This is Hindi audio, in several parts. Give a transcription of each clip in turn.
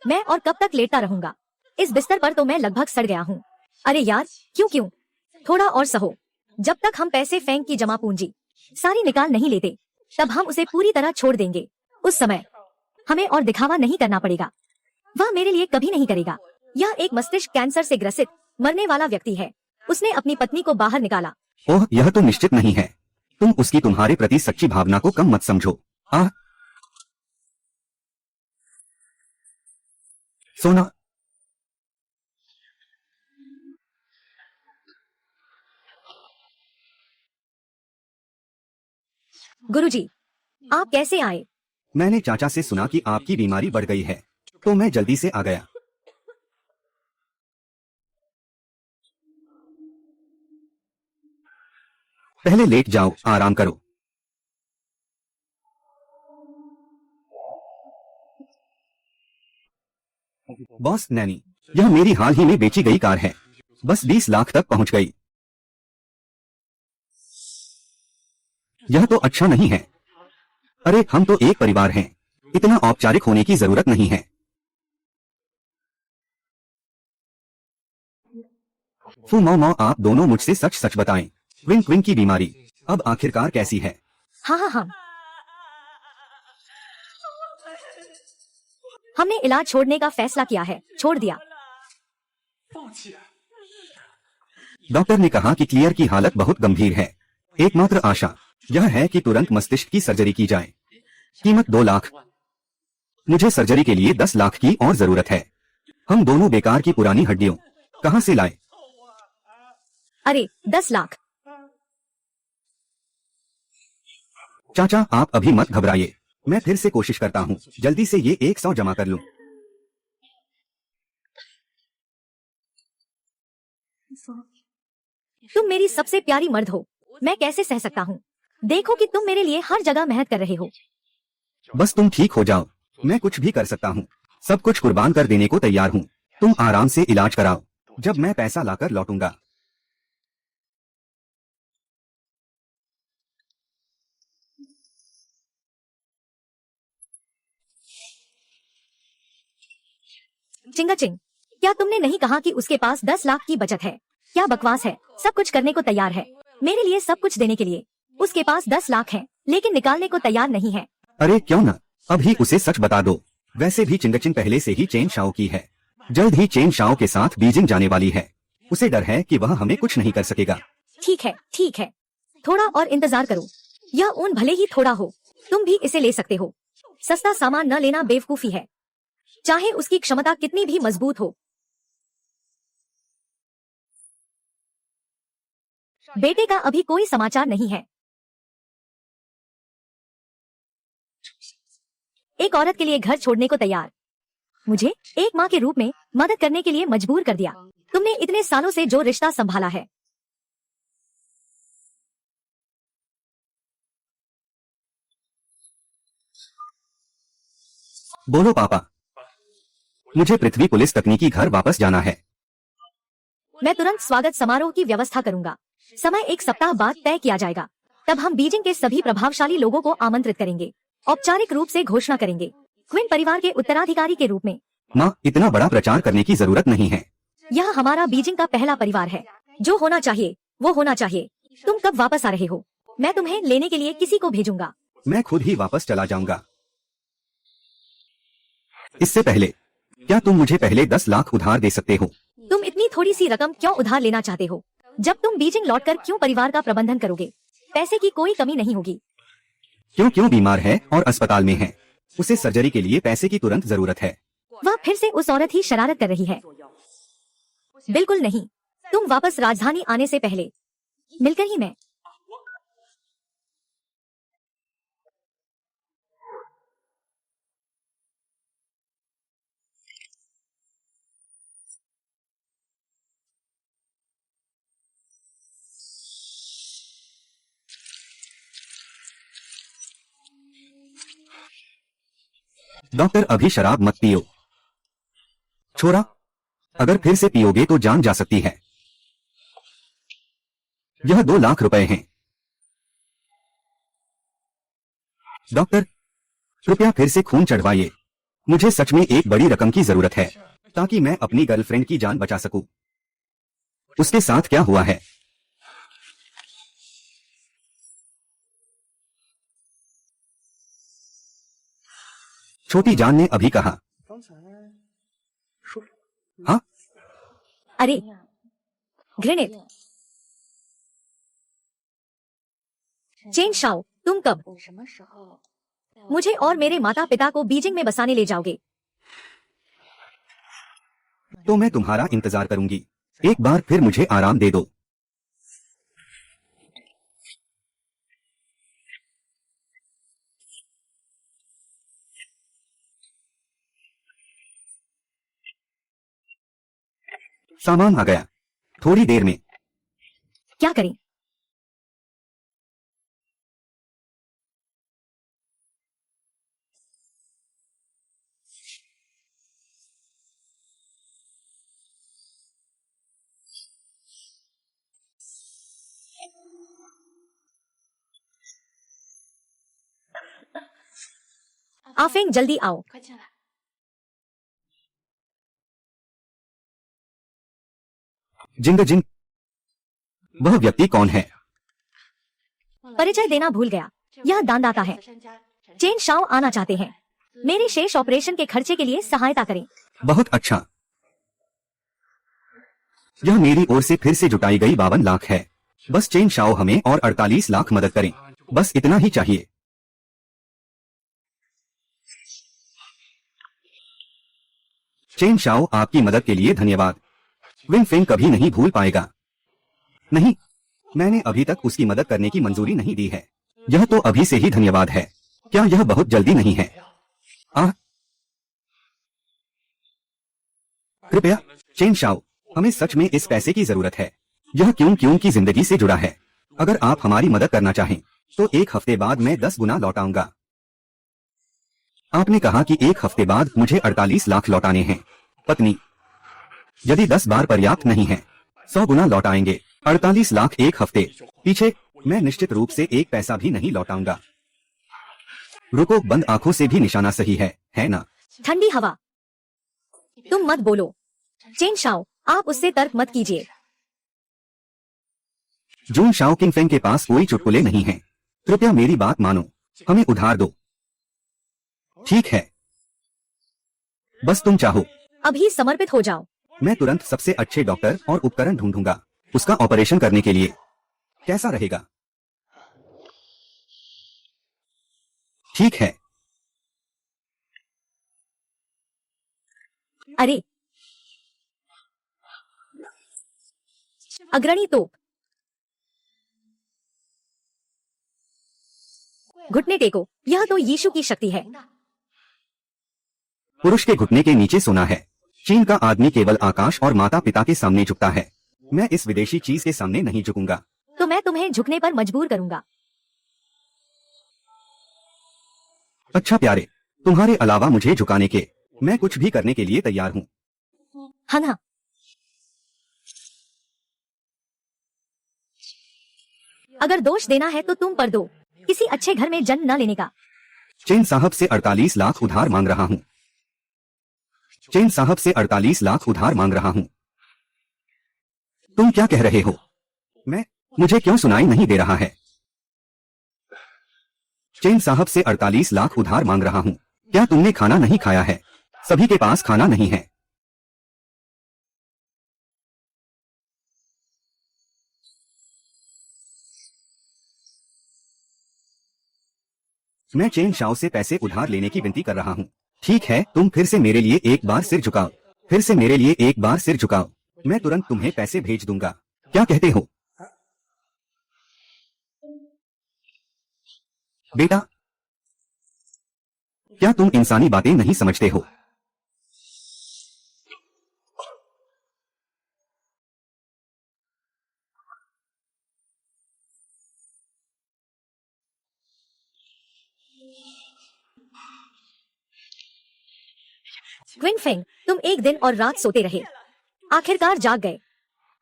मैं और कब तक लेटता रहूंगा? इस बिस्तर पर तो मैं लगभग सड़ गया हूँ। अरे यार, क्यों? थोड़ा और सहो। जब तक हम पैसे फेंक की जमा पूंजी सारी निकाल नहीं लेते, तब हम उसे पूरी तरह छोड़ देंगे। उस समय हमें और दिखावा नहीं करना पड़ेगा। वह मेरे लिए कभी नहीं करेगा। यह एक मस्तिष्क कैंसर से ग्रसित मरने वाला व्यक्ति है। उसने अपनी पत्नी को बाहर निकाला। ओह, यह तो निश्चित नहीं है। तुम उसकी तुम्हारे प्रति सच्ची भावना को कम मत समझो। सोना। गुरुजी, आप कैसे आए? मैंने चाचा से सुना कि आपकी बीमारी बढ़ गई है, तो मैं जल्दी से आ गया। पहले लेट जाओ, आराम करो। बॉस नैनी, यह मेरी हाल ही में बेची गई कार है। बस 20 लाख तक पहुंच गई। यह तो अच्छा नहीं है। अरे हम तो एक परिवार हैं, इतना औपचारिक होने की जरूरत नहीं है। फू मौ मौ, आप दोनों मुझसे सच सच बताएं। विंक विंक की बीमारी अब आखिरकार कैसी है? हाँ। हमने इलाज छोड़ने का फैसला किया है। छोड़ दिया। डॉक्टर ने कहा कि क्लियर की हालत बहुत गंभीर है। एकमात्र आशा यह है कि तुरंत मस्तिष्क की सर्जरी की जाए। कीमत 2 लाख। मुझे सर्जरी के लिए 10 लाख की और जरूरत है। हम दोनों बेकार की पुरानी हड्डियों कहां से लाए? अरे 10 लाख। चाचा, आप अभी मत घबराइए। मैं फिर से कोशिश करता हूँ। जल्दी से ये 100 जमा कर लूं। तुम मेरी सबसे प्यारी मर्द हो। मैं कैसे सह सकता हूँ? देखो कि तुम मेरे लिए हर जगह मेहनत कर रहे हो। बस तुम ठीक हो जाओ, मैं कुछ भी कर सकता हूँ। सब कुछ कुर्बान कर देने को तैयार हूँ। तुम आराम से इलाज कराओ, जब मैं पैसा लाकर लौटूंगा। चिंगाचिंग, क्या तुमने नहीं कहा कि उसके पास 10 लाख की बचत है? क्या बकवास है। सब कुछ करने को तैयार है, मेरे लिए सब कुछ देने के लिए। उसके पास 10 लाख है, लेकिन निकालने को तैयार नहीं है। अरे क्यों न, अभी उसे सच बता दो। वैसे भी चिंगचिंग पहले से ही चेन शाओ की है। जल्द ही चेन शाओ के साथ बीजिंग जाने वाली है। उसे डर है कि वह हमें कुछ नहीं कर सकेगा। ठीक है, थोड़ा और इंतजार करो। यह ऊन भले ही थोड़ा हो, तुम भी इसे ले सकते हो। सस्ता सामान न लेना बेवकूफी है, चाहे उसकी क्षमता कितनी भी मजबूत हो। बेटे का अभी कोई समाचार नहीं है। एक औरत के लिए घर छोड़ने को तैयार। मुझे एक माँ के रूप में मदद करने के लिए मजबूर कर दिया। तुमने इतने सालों से जो रिश्ता संभाला है। बोलो पापा। मुझे पृथ्वी पुलिस तकनीकी घर वापस जाना है। मैं तुरंत स्वागत समारोह की व्यवस्था करूंगा। समय 1 सप्ताह बाद तय किया जाएगा। तब हम बीजिंग के सभी प्रभावशाली लोगों को आमंत्रित करेंगे। औपचारिक रूप से घोषणा करेंगे, क्विन परिवार के उत्तराधिकारी के रूप में। माँ, इतना बड़ा प्रचार करने की जरूरत नहीं है। यह हमारा बीजिंग का पहला परिवार है। जो होना चाहिए वो होना चाहिए। तुम कब वापस आ रहे हो? मैं तुम्हें लेने के लिए किसी को भेजूंगा। मैं खुद ही वापस चला जाऊंगा। इससे पहले क्या तुम मुझे पहले 10 लाख उधार दे सकते हो? तुम इतनी थोड़ी सी रकम क्यों उधार लेना चाहते हो? जब तुम बीजिंग लौटकर क्यों परिवार का प्रबंधन करोगे? पैसे की कोई कमी नहीं होगी। क्यों बीमार है और अस्पताल में है। उसे सर्जरी के लिए पैसे की तुरंत जरूरत है। वह फिर से उस औरत ही शरारत कर रही है। बिल्कुल नहीं, तुम वापस राजधानी आने से पहले मिलकर ही मैं। डॉक्टर, अभी शराब मत पियो। छोरा, अगर फिर से पियोगे तो जान जा सकती है। यह 2 लाख रुपए हैं। डॉक्टर, कृपया फिर से खून चढ़वाइए। मुझे सच में एक बड़ी रकम की जरूरत है ताकि मैं अपनी गर्लफ्रेंड की जान बचा सकूं। उसके साथ क्या हुआ है? छोटी जान ने अभी कहा। हाँ, अरे घृणित। चेन शाओ, तुम कब मुझे और मेरे माता पिता को बीजिंग में बसाने ले जाओगे? तो मैं तुम्हारा इंतजार करूंगी। एक बार फिर मुझे आराम दे दो। सामान आ गया। थोड़ी देर में। क्या करें? आफेंग जल्दी आओ। जिंग जिंग, वह व्यक्ति कौन है? परिचय देना भूल गया। यह दानदाता है। चेन शाओ आना चाहते हैं। मेरे शेष ऑपरेशन के खर्चे के लिए सहायता करें। बहुत अच्छा। यह मेरी ओर से फिर से जुटाई गई 52 लाख है। बस चेन शाओ हमें और 48 लाख मदद करें। बस इतना ही चाहिए। चेन शाओ, आपकी मदद के लिए धन्यवाद। विंग फेंग कभी नहीं भूल पाएगा। नहीं, मैंने अभी तक उसकी मदद करने की मंजूरी नहीं दी है। यह तो अभी से ही धन्यवाद है। क्या यह बहुत जल्दी नहीं है? कृपया चेन शाओ, हमें सच में इस पैसे की जरूरत है। यह क्यों की जिंदगी से जुड़ा है। अगर आप हमारी मदद करना चाहें तो 1 हफ्ते बाद मैं 10 गुना लौटाऊंगा। आपने कहा कि 1 हफ्ते बाद मुझे 48 लाख लौटाने हैं। पत्नी, यदि 10 बार पर्याप्त नहीं है, 100 गुना लौटाएंगे। 48 लाख 1 हफ्ते पीछे। मैं निश्चित रूप से एक पैसा भी नहीं लौटाऊंगा। रुको, बंद आंखों से भी निशाना सही है ना? ठंडी हवा, तुम मत बोलो। चेन शाओ, आप उससे तर्क मत कीजिए। जून शाओ, किंग फेंग के पास कोई चुटकुले नहीं हैं। कृपया मेरी बात मानो, हमें उधार दो। ठीक है, बस तुम चाहो। अभी समर्पित हो जाओ। मैं तुरंत सबसे अच्छे डॉक्टर और उपकरण ढूंढूंगा उसका ऑपरेशन करने के लिए। कैसा रहेगा? ठीक है। अरे अग्रणी तोप। घुटने टेको, यह तो यीशु की शक्ति है। पुरुष के घुटने के नीचे सोना है। चीन का आदमी केवल आकाश और माता पिता के सामने झुकता है। मैं इस विदेशी चीज के सामने नहीं झुकूंगा। तो मैं तुम्हें झुकने पर मजबूर करूंगा। अच्छा प्यारे, तुम्हारे अलावा मुझे झुकाने के मैं कुछ भी करने के लिए तैयार हूँ। हाँ हाँ। अगर दोष देना है तो तुम पर दो। किसी अच्छे घर में जन्म न लेने का। चेन साहब से 48 लाख उधार मांग रहा हूँ। चेन साहब से 48 लाख उधार मांग रहा हूँ। तुम क्या कह रहे हो? मुझे क्यों सुनाई नहीं दे रहा है? चेन साहब से 48 लाख उधार मांग रहा हूँ। क्या तुमने खाना नहीं खाया है? सभी के पास खाना नहीं है। मैं चेन शाओ से पैसे उधार लेने की विनती कर रहा हूँ। ठीक है, तुम फिर से मेरे लिए एक बार सिर झुकाओ। फिर से मेरे लिए एक बार सिर झुकाओ। मैं तुरंत तुम्हें पैसे भेज दूंगा। क्या कहते हो बेटा? क्या तुम इंसानी बातें नहीं समझते हो? क्विन फेंग, तुम एक दिन और रात सोते रहे, आखिरकार जाग गए।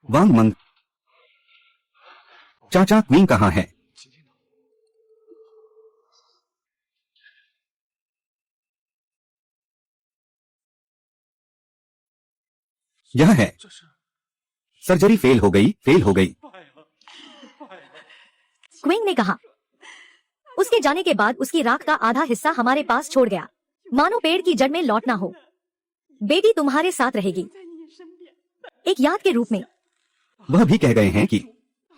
वांग मंग, चाचा क्वीन कहाँ है? यह है। सर्जरी फेल हो गई, फेल हो गई। क्विंग ने कहा। उसके जाने के बाद उसकी राख का आधा हिस्सा हमारे पास छोड़ गया, मानो पेड़ की जड़ में लौटना हो। बेटी तुम्हारे साथ रहेगी, एक याद के रूप में। वह भी कह गए हैं कि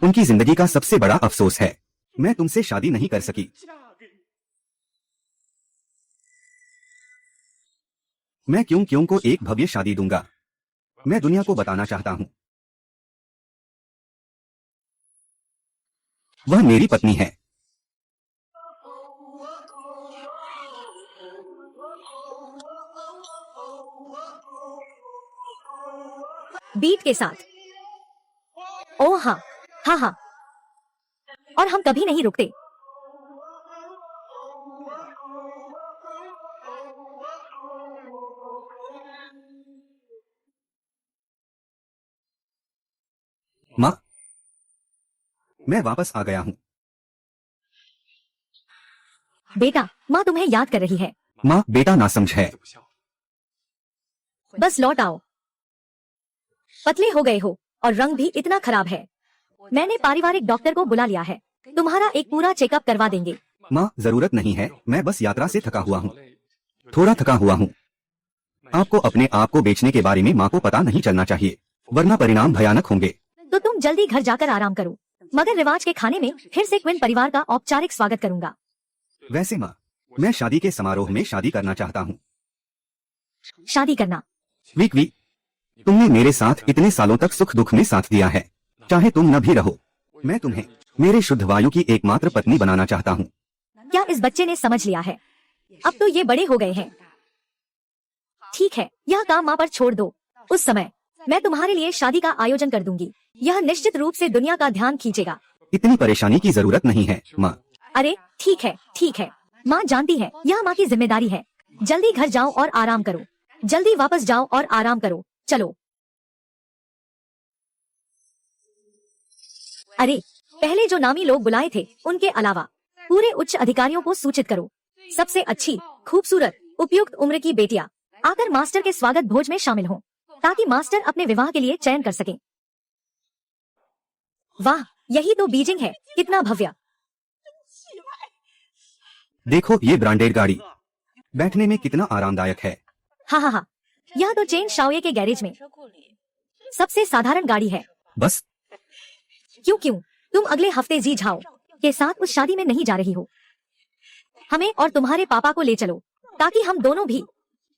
उनकी जिंदगी का सबसे बड़ा अफसोस है मैं तुमसे शादी नहीं कर सकी। मैं क्यों क्यों को एक भव्य शादी दूंगा। मैं दुनिया को बताना चाहता हूं वह मेरी पत्नी है। बीट के साथ। ओह हाँ, हाँ हाँ, और हम कभी नहीं रुकते। माँ, मैं वापस आ गया हूँ। बेटा, माँ तुम्हें याद कर रही है। माँ, बेटा नासमझ है। बस लौट आओ। पतले हो गए हो और रंग भी इतना खराब है। मैंने पारिवारिक डॉक्टर को बुला लिया है, तुम्हारा एक पूरा चेकअप करवा देंगे। माँ, जरूरत नहीं है, मैं बस यात्रा से थका हुआ हूँ, थोड़ा थका हुआ हूँ। आपको अपने आप को बेचने के बारे में माँ को पता नहीं चलना चाहिए, वरना परिणाम भयानक होंगे। तो तुम जल्दी घर जाकर आराम करो, मगर रिवाज के खाने में फिर से क्विन परिवार का औपचारिक स्वागत करूंगा। वैसे माँ, मैं शादी के समारोह में शादी करना चाहता हूँ। शादी करना? वीक, तुमने मेरे साथ इतने सालों तक सुख दुख में साथ दिया है, चाहे तुम न भी रहो, मैं तुम्हें मेरे शुद्ध वायु की एकमात्र पत्नी बनाना चाहता हूँ। क्या इस बच्चे ने समझ लिया है? अब तो ये बड़े हो गए हैं। ठीक है, यह काम माँ पर छोड़ दो। उस समय मैं तुम्हारे लिए शादी का आयोजन कर दूंगी, यह निश्चित रूप से दुनिया का ध्यान खींचेगा। इतनी परेशानी की जरूरत नहीं है माँ। अरे ठीक है, ठीक है, माँ जानती है यह माँ की जिम्मेदारी है। जल्दी घर जाओ और आराम करो, जल्दी वापस जाओ और आराम करो, चलो। अरे, पहले जो नामी लोग बुलाए थे उनके अलावा पूरे उच्च अधिकारियों को सूचित करो। सबसे अच्छी, खूबसूरत, उपयुक्त उम्र की बेटियां आकर मास्टर के स्वागत भोज में शामिल हों, ताकि मास्टर अपने विवाह के लिए चयन कर सकें। वाह, यही तो बीजिंग है, कितना भव्य। देखो ये ब्रांडेड गाड़ी, बैठने में कितना आरामदायक है। हाँ हाँ हाँ, यह तो चेन शाओये के गैरेज में सबसे साधारण गाड़ी है। बस क्यों तुम अगले हफ्ते जी झाओ के साथ उस शादी में नहीं जा रही हो? हमें और तुम्हारे पापा को ले चलो, ताकि हम दोनों भी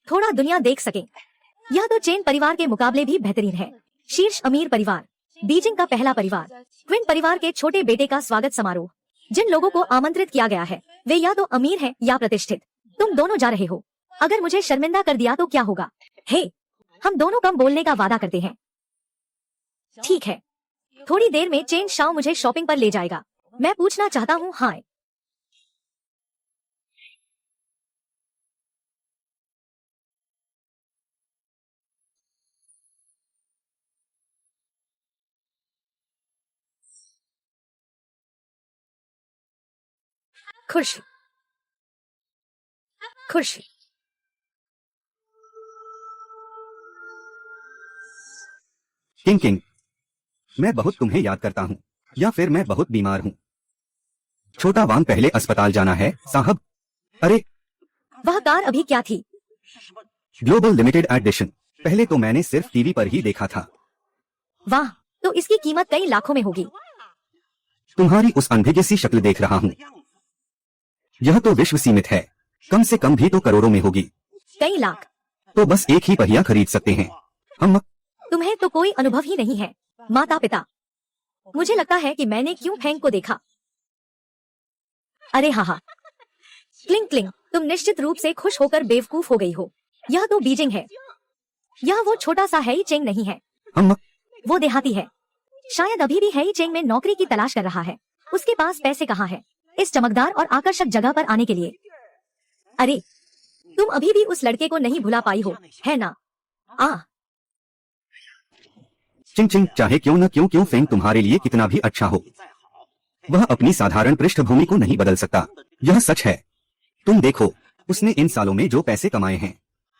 थोड़ा दुनिया देख सकें। यह तो चेन परिवार के मुकाबले भी बेहतरीन है। शीर्ष अमीर परिवार, बीजिंग का पहला परिवार, क्विन परिवार के छोटे बेटे का स्वागत समारोह। जिन लोगों को आमंत्रित किया गया है वे या तो अमीर हैं या प्रतिष्ठित। तुम दोनों जा रहे हो, अगर मुझे शर्मिंदा कर दिया तो क्या होगा? हे, हम दोनों कम बोलने का वादा करते हैं। ठीक है, थोड़ी देर में चेन शाओ मुझे शॉपिंग पर ले जाएगा। मैं पूछना चाहता हूँ, हाँ खुश खुश। किंग, मैं बहुत तुम्हें याद करता हूँ, या फिर मैं बहुत बीमार हूँ। छोटा वांग पहले अस्पताल जाना है साहब। अरे, वह कार अभी क्या थी? Global limited edition. पहले तो मैंने सिर्फ टीवी पर ही देखा था। वाह, तो इसकी कीमत कई लाखों में होगी। तुम्हारी उस अनभिज्ञ सी शक्ल देख रहा हूँ, यह तो विश्व सीमित है, कम से कम भी तो करोड़ों में होगी। कई लाख? तो बस एक ही पहिया खरीद सकते हैं हम। तुम्हें तो कोई अनुभव ही नहीं है, माता पिता। मुझे लगता है कि मैंने क्यों फेंग को देखा। अरे हाँ हाँ, क्लिंग क्लिंग, तुम निश्चित रूप से खुश होकर बेवकूफ हो गई हो। यह तो बीजिंग है, यह वो छोटा सा है ही चेंग नहीं है। हम वो देहाती है, शायद अभी भी है ही चेंग में नौकरी की तलाश कर रहा है। उसके पास पैसे कहाँ है इस चमकदार और आकर्षक जगह पर आने के लिए? अरे, तुम अभी भी उस लड़के को नहीं भुला पाई हो, है ना? चिंग, चाहे क्यों न क्यों फेंग तुम्हारे लिए कितना भी अच्छा हो, वह अपनी साधारण पृष्ठभूमि को नहीं बदल सकता। यह सच है। तुम देखो, उसने इन सालों में जो पैसे कमाए हैं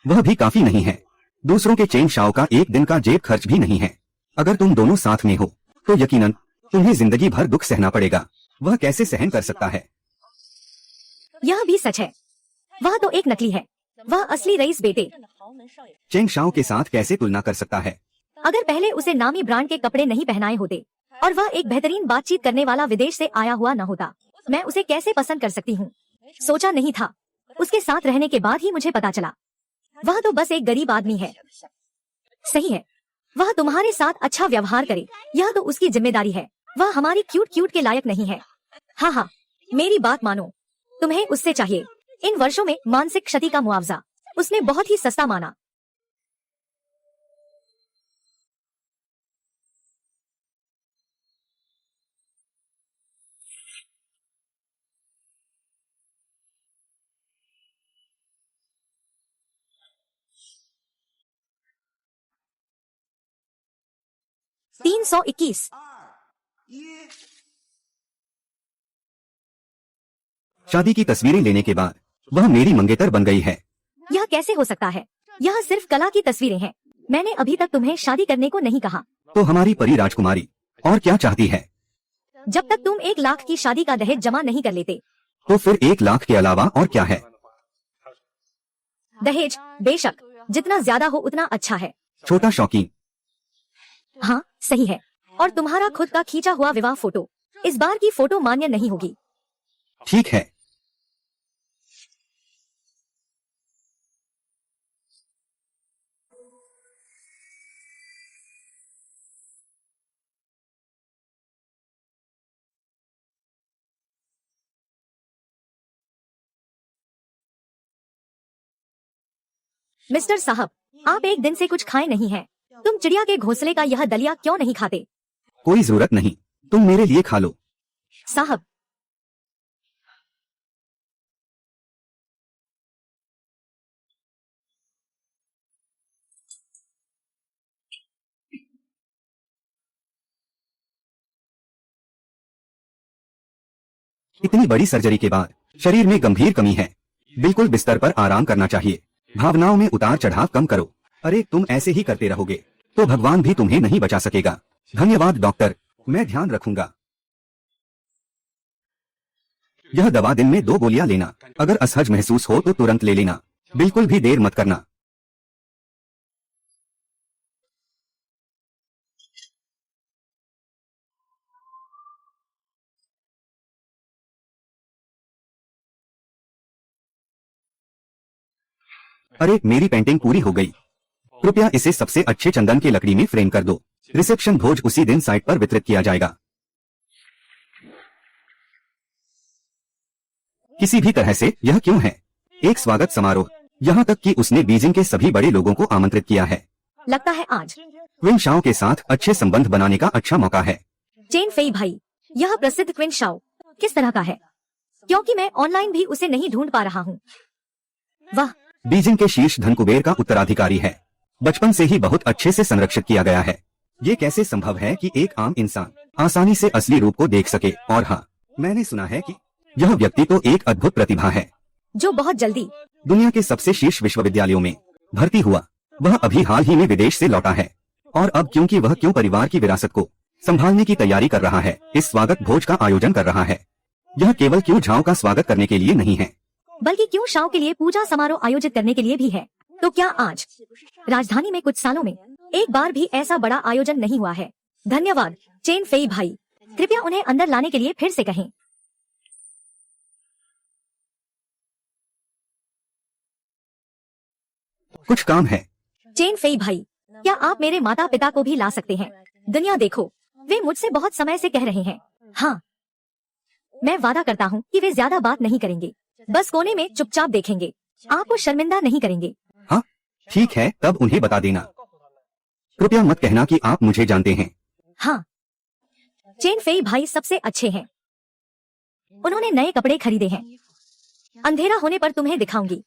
वह भी काफी नहीं है। दूसरों के चेन शाओ का एक दिन का जेब खर्च भी नहीं है। अगर तुम दोनों साथ में हो तो यकीनन तुम्हें जिंदगी भर दुख सहना पड़ेगा। वह कैसे सहन कर सकता है? यह भी सच है, वह तो एक नकली है, वह असली रईस बेटे चेंग शाओ के साथ कैसे तुलना कर सकता है? अगर पहले उसे नामी ब्रांड के कपड़े नहीं पहनाए होते और वह एक बेहतरीन बातचीत करने वाला विदेश से आया हुआ न होता, मैं उसे कैसे पसंद कर सकती हूँ? सोचा नहीं था, उसके साथ रहने के बाद ही मुझे पता चला। वह तो बस एक गरीब आदमी है। सही है, वह तुम्हारे साथ अच्छा व्यवहार करे, यह तो उसकी जिम्मेदारी है। वह हमारी क्यूट के लायक नहीं है। हाँ हाँ, मेरी बात मानो, तुम्हें उससे चाहिए इन वर्षों में मानसिक क्षति का मुआवजा। उसने बहुत ही सस्ता माना। $321। शादी की तस्वीरें लेने के बाद वह मेरी मंगेतर बन गई है। यह कैसे हो सकता है? यह सिर्फ कला की तस्वीरें हैं। मैंने अभी तक तुम्हें शादी करने को नहीं कहा। तो हमारी परी राजकुमारी और क्या चाहती है? जब तक तुम 1 लाख की शादी का दहेज जमा नहीं कर लेते। तो फिर 1 लाख के अलावा और क्या है? दहेज, बेशक, जितना ज्यादा हो उतना अच्छा है। छोटा शौकीन। हाँ सही है। और तुम्हारा खुद का खींचा हुआ विवाह फोटो, इस बार की फोटो मान्य नहीं होगी। ठीक है। मिस्टर साहब, आप एक दिन से कुछ खाए नहीं हैं। तुम चिड़िया के घोंसले का यह दलिया क्यों नहीं खाते? कोई जरूरत नहीं, तुम मेरे लिए खा लो। साहब, इतनी बड़ी सर्जरी के बाद शरीर में गंभीर कमी है। बिल्कुल बिस्तर पर आराम करना चाहिए। भावनाओं में उतार चढ़ाव कम करो। अरे तुम ऐसे ही करते रहोगे तो भगवान भी तुम्हें नहीं बचा सकेगा। धन्यवाद डॉक्टर, मैं ध्यान रखूंगा। यह दवा दिन में 2 गोलियां लेना। अगर असहज महसूस हो तो तुरंत ले लेना, बिल्कुल भी देर मत करना। अरे मेरी पेंटिंग पूरी हो गई। कृपया इसे सबसे अच्छे चंदन के लकड़ी में फ्रेम कर दो। रिसेप्शन भोज उसी दिन साइट पर वितरित किया जाएगा। किसी भी तरह से यह क्यों है? एक स्वागत समारोह, यहाँ तक कि उसने बीजिंग के सभी बड़े लोगों को आमंत्रित किया है। लगता है आज क्विन शाओ के साथ अच्छे संबंध बनाने का अच्छा मौका है। चेन फेई भाई, यह प्रसिद्ध क्विन शाओ किस तरह का है? क्योंकि मैं ऑनलाइन भी उसे नहीं ढूंढ पा रहा हूँ। वाह, बीजिंग के शीर्ष धन कुबेर का उत्तराधिकारी है। बचपन से ही बहुत अच्छे से संरक्षित किया गया है। ये कैसे संभव है कि एक आम इंसान आसानी से असली रूप को देख सके? और हाँ, मैंने सुना है कि यह व्यक्ति तो एक अद्भुत प्रतिभा है जो बहुत जल्दी दुनिया के सबसे शीर्ष विश्वविद्यालयों में भर्ती हुआ। वह अभी हाल ही में विदेश से लौटा है और अब क्योंकि वह क्यों परिवार की विरासत को संभालने की तैयारी कर रहा है, इस स्वागत भोज का आयोजन कर रहा है। यह केवल क्यों झाओ का स्वागत करने के लिए नहीं है, बल्कि क्यों शाओ के लिए पूजा समारोह आयोजित करने के लिए भी है। तो क्या आज राजधानी में कुछ सालों में एक बार भी ऐसा बड़ा आयोजन नहीं हुआ है? धन्यवाद चेन फेई भाई, कृपया उन्हें अंदर लाने के लिए फिर से कहें। कुछ काम है। चेन फेई भाई, क्या आप मेरे माता पिता को भी ला सकते हैं? दुनिया देखो, वे मुझसे बहुत समय से कह रहे हैं। हाँ, मैं वादा करता हूँ कि वे ज्यादा बात नहीं करेंगे, बस कोने में चुपचाप देखेंगे, आपको शर्मिंदा नहीं करेंगे। हाँ ठीक है, तब उन्हें बता देना। कृपया मत कहना कि आप मुझे जानते हैं। हाँ, चेन फेई भाई सबसे अच्छे हैं। उन्होंने नए कपड़े खरीदे हैं। अंधेरा होने पर तुम्हें दिखाऊंगी।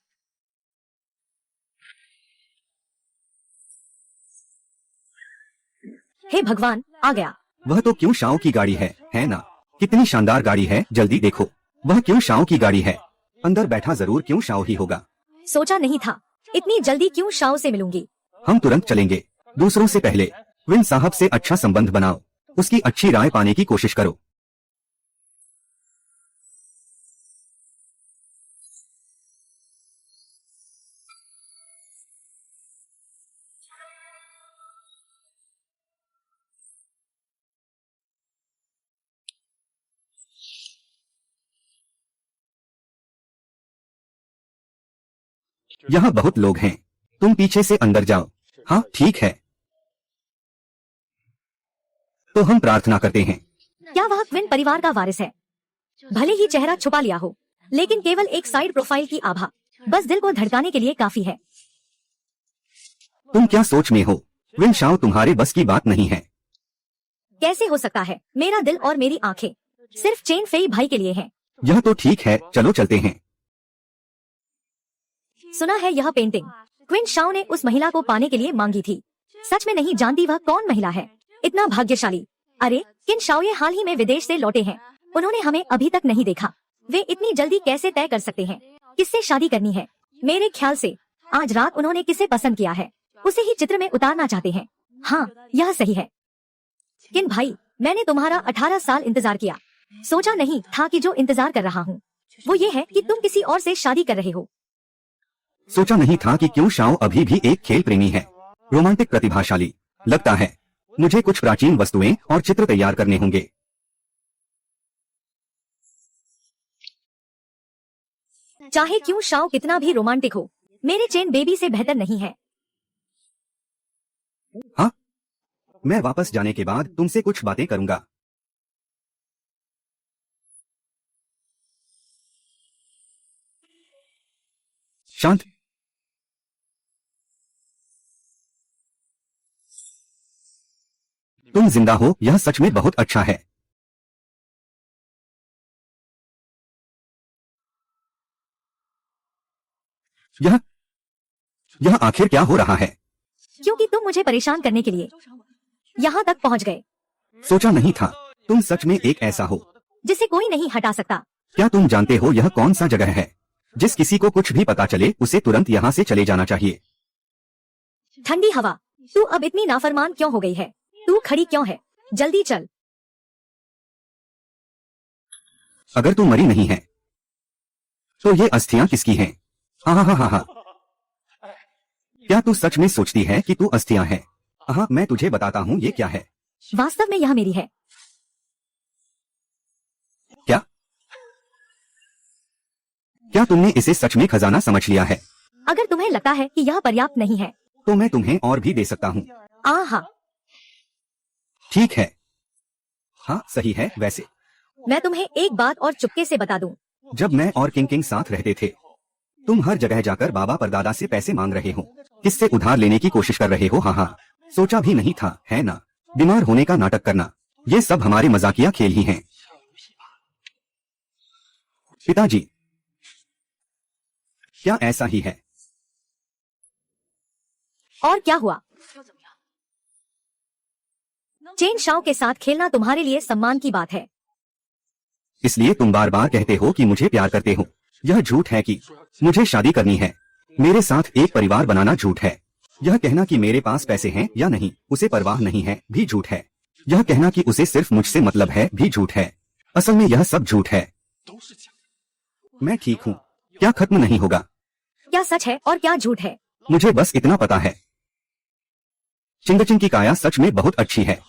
हे भगवान, आ गया। वह तो क्यों शाओ की गाड़ी है ना? कितनी शानदार गाड़ी है, जल्दी देखो। वह क्यों शाओ की गाड़ी है? अंदर बैठा जरूर क्यों शाओ ही होगा। सोचा नहीं था इतनी जल्दी क्यों शाओ से मिलूंगी। हम तुरंत चलेंगे। दूसरों से पहले विन साहब से अच्छा संबंध बनाओ, उसकी अच्छी राय पाने की कोशिश करो। यहाँ बहुत लोग हैं, तुम पीछे से अंदर जाओ। हाँ ठीक है। तो हम प्रार्थना करते हैं। क्या वह क्विन परिवार का वारिस है? भले ही चेहरा छुपा लिया हो, लेकिन केवल एक साइड प्रोफाइल की आभा बस दिल को धड़काने के लिए काफी है। तुम क्या सोच में हो? विन शाओ तुम्हारे बस की बात नहीं है। कैसे हो सकता है? मेरा दिल और मेरी आंखें सिर्फ चेन फेई भाई के लिए हैं। यह तो ठीक है, चलो चलते हैं। सुना है यह पेंटिंग क्विन शाओ ने उस महिला को पाने के लिए मांगी थी। सच में नहीं जानती वह कौन महिला है। इतना भाग्यशाली। अरे किन शाओ ये हाल ही में विदेश से लौटे हैं, उन्होंने हमें अभी तक नहीं देखा। वे इतनी जल्दी कैसे तय कर सकते हैं किससे शादी करनी है? मेरे ख्याल से आज रात उन्होंने किसे पसंद किया है उसे ही चित्र में उतारना चाहते हैं। हाँ यह सही है। किन भाई, मैंने तुम्हारा 18 साल इंतजार किया। सोचा नहीं था कि जो इंतजार कर रहा हूँ वो ये है कि तुम किसी और से शादी कर रहे हो। सोचा नहीं था कि क्यों शाओ अभी भी एक खेल प्रेमी है, रोमांटिक, प्रतिभाशाली। लगता है मुझे कुछ प्राचीन वस्तुएं और चित्र तैयार करने होंगे। चाहे क्यों शाओ कितना भी रोमांटिक हो, मेरे चेन बेबी से बेहतर नहीं है। हाँ, मैं वापस जाने के बाद तुमसे कुछ बातें करूंगा। शांत। तुम जिंदा हो, यह सच में बहुत अच्छा है। यह आखिर क्या हो रहा है? क्योंकि तुम मुझे परेशान करने के लिए यहाँ तक पहुँच गए। सोचा नहीं था तुम सच में एक ऐसा हो जिसे कोई नहीं हटा सकता। क्या तुम जानते हो यह कौन सा जगह है? जिस किसी को कुछ भी पता चले उसे तुरंत यहाँ से चले जाना चाहिए। ठंडी हवा, तू अब इतनी नाफरमान क्यों हो गई है? तू खड़ी क्यों है? जल्दी चल। अगर तू मरी नहीं है तो ये अस्थियां किसकी हैं? हाँ हाँ हाँ हाँ। क्या तू सच में सोचती है कि तू अस्थियां है? हाँ, मैं तुझे बताता हूँ ये क्या है। वास्तव में यह मेरी है। क्या? क्या तुमने इसे सच में खजाना समझ लिया है? अगर तुम्हें लगता है कि यह पर्याप्त नहीं है तो मैं तुम्हें और भी दे सकता हूँ। आहा, ठीक है। हाँ सही है। वैसे मैं तुम्हें एक बात और चुपके से बता दूं। जब मैं और किंग साथ रहते थे, तुम हर जगह जाकर बाबा परदादा से पैसे मांग रहे हो, किससे उधार लेने की कोशिश कर रहे हो। हाँ हाँ, सोचा भी नहीं था, है ना? बीमार होने का नाटक करना, ये सब हमारे मजाकिया खेल ही हैं। पिताजी, क्या ऐसा ही है? और क्या हुआ? चेन शाओ के साथ खेलना तुम्हारे लिए सम्मान की बात है। इसलिए तुम बार बार कहते हो कि मुझे प्यार करते हो। यह झूठ है कि मुझे शादी करनी है। मेरे साथ एक परिवार बनाना झूठ है। यह कहना कि मेरे पास पैसे हैं या नहीं उसे परवाह नहीं है भी झूठ है। यह कहना कि उसे सिर्फ मुझसे मतलब है भी झूठ है। असल में यह सब झूठ है। मैं ठीक हूँ, क्या खत्म नहीं होगा? क्या सच है और क्या झूठ है? मुझे बस इतना पता है, चिंगचिंग की काया सच में बहुत अच्छी है।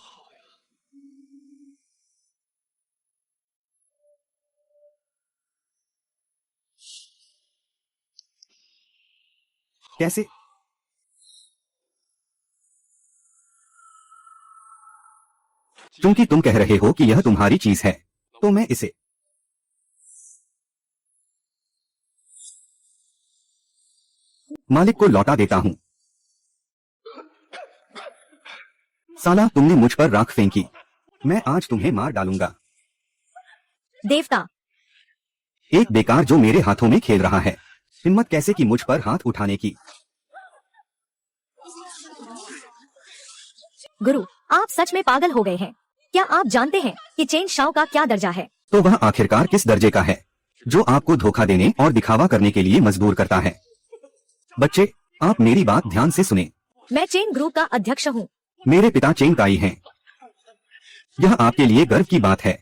कैसे? क्योंकि तुम कह रहे हो कि यह तुम्हारी चीज है, तो मैं इसे मालिक को लौटा देता हूँ। साला, तुमने मुझ पर राख फेंकी, मैं आज तुम्हें मार डालूंगा। देवता, एक बेकार जो मेरे हाथों में खेल रहा है, हिम्मत कैसे की मुझ पर हाथ उठाने की? गुरु, आप सच में पागल हो गए हैं। क्या आप जानते हैं कि चेन शाओ का क्या दर्जा है? तो वह आखिरकार किस दर्जे का है जो आपको धोखा देने और दिखावा करने के लिए मजबूर करता है? बच्चे, आप मेरी बात ध्यान से सुने। मैं चेन ग्रुप का अध्यक्ष हूँ। मेरे पिता चेन ताई हैं। यह आपके लिए गर्व की बात है।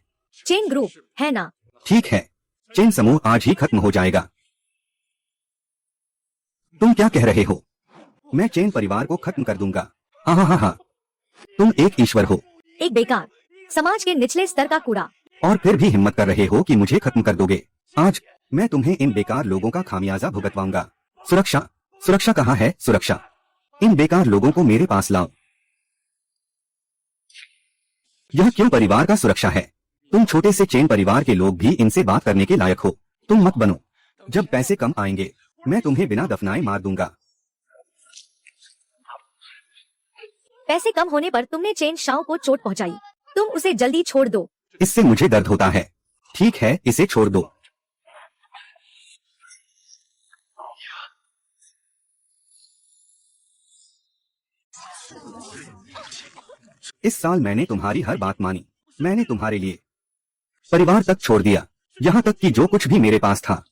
चेन ग्रुप है ना? ठीक है, चेन समूह आज ही खत्म हो जाएगा। तुम क्या कह रहे हो? मैं चेन परिवार को खत्म कर दूंगा। हाँ हाँ हाँ हाँ, तुम एक ईश्वर हो। एक बेकार, समाज के निचले स्तर का कूड़ा। और फिर भी हिम्मत कर रहे हो कि मुझे खत्म कर दोगे। आज मैं तुम्हें इन बेकार लोगों का खामियाजा भुगतवाऊंगा। सुरक्षा, सुरक्षा कहाँ है? सुरक्षा, इन बेकार लोगों को मेरे पास लाओ। यह क्यों परिवार का सुरक्षा है? तुम छोटे से चेन परिवार के लोग भी इनसे बात करने के लायक हो। तुम मत बनो। जब पैसे कम आएंगे मैं तुम्हें बिना दफनाए मार दूंगा। पैसे कम होने पर तुमने चेन शाओ को चोट पहुंचाई। तुम उसे जल्दी छोड़ दो। इससे मुझे दर्द होता है। ठीक है, इसे छोड़ दो। इस साल मैंने तुम्हारी हर बात मानी। मैंने तुम्हारे लिए परिवार तक छोड़ दिया, यहाँ तक कि जो कुछ भी मेरे पास था।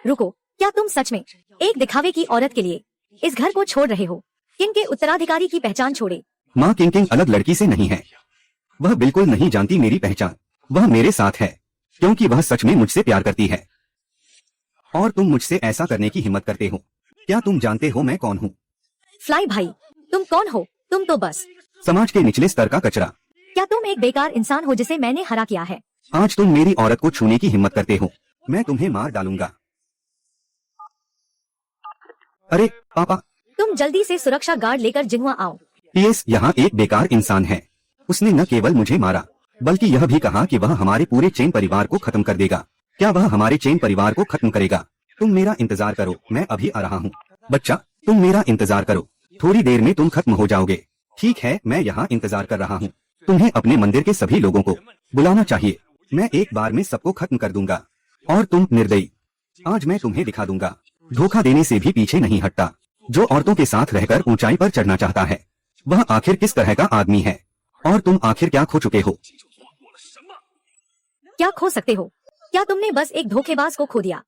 रुको, क्या तुम सच में एक दिखावे की औरत के लिए इस घर को छोड़ रहे हो? किन के उत्तराधिकारी की पहचान छोड़े? माँ किंग अलग लड़की से नहीं है। वह बिल्कुल नहीं जानती मेरी पहचान। वह मेरे साथ है क्योंकि वह सच में मुझसे प्यार करती है। और तुम मुझसे ऐसा करने की हिम्मत करते हो? क्या तुम जानते हो मैं कौन हूँ? फ्लाई भाई, तुम कौन हो? तुम तो बस समाज के निचले स्तर का कचरा। क्या तुम एक बेकार इंसान हो जिसे मैंने हरा किया है? आज तुम मेरी औरत को छूने की हिम्मत करते हो, मैं तुम्हें मार डालूंगा। अरे पापा, तुम जल्दी से सुरक्षा गार्ड लेकर जिन्हुआ आओ। पीएस, यहाँ एक बेकार इंसान है। उसने न केवल मुझे मारा बल्कि यह भी कहा कि वह हमारे पूरे चेन परिवार को खत्म कर देगा। क्या वह हमारे चेन परिवार को खत्म करेगा? तुम मेरा इंतजार करो, मैं अभी आ रहा हूँ। बच्चा, तुम मेरा इंतजार करो, थोड़ी देर में तुम खत्म हो जाओगे। ठीक है, मैं यहाँ इंतजार कर रहा हूँ। तुम्हें अपने मंदिर के सभी लोगों को बुलाना चाहिए। मैं एक बार में सबको खत्म कर दूंगा। और तुम निर्दयी, आज मैं तुम्हें दिखा दूंगा। धोखा देने से भी पीछे नहीं हटता। जो औरतों के साथ रहकर ऊंचाई पर चढ़ना चाहता है वह आखिर किस तरह का आदमी है? और तुम आखिर क्या खो चुके हो? क्या खो सकते हो? क्या तुमने बस एक धोखेबाज को खो दिया?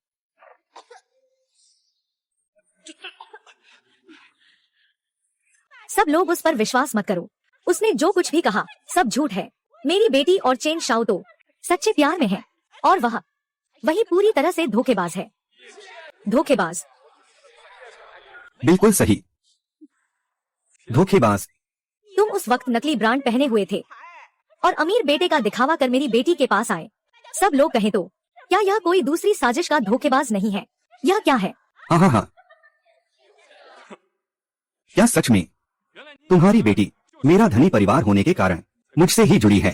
सब लोग उस पर विश्वास मत करो। उसने जो कुछ भी कहा सब झूठ है। मेरी बेटी और चेन शाओ तो सच्चे प्यार में है और वही पूरी तरह से धोखेबाज है। धोखेबाज। बिल्कुल सही, धोखेबाज। तुम उस वक्त नकली ब्रांड पहने हुए थे और अमीर बेटे का दिखावा कर मेरी बेटी के पास आए। सब लोग कहें तो क्या यह कोई दूसरी साजिश का धोखेबाज नहीं है? यह क्या है? हाँ हाँ हाँ, क्या सच में तुम्हारी बेटी मेरा धनी परिवार होने के कारण मुझसे ही जुड़ी है?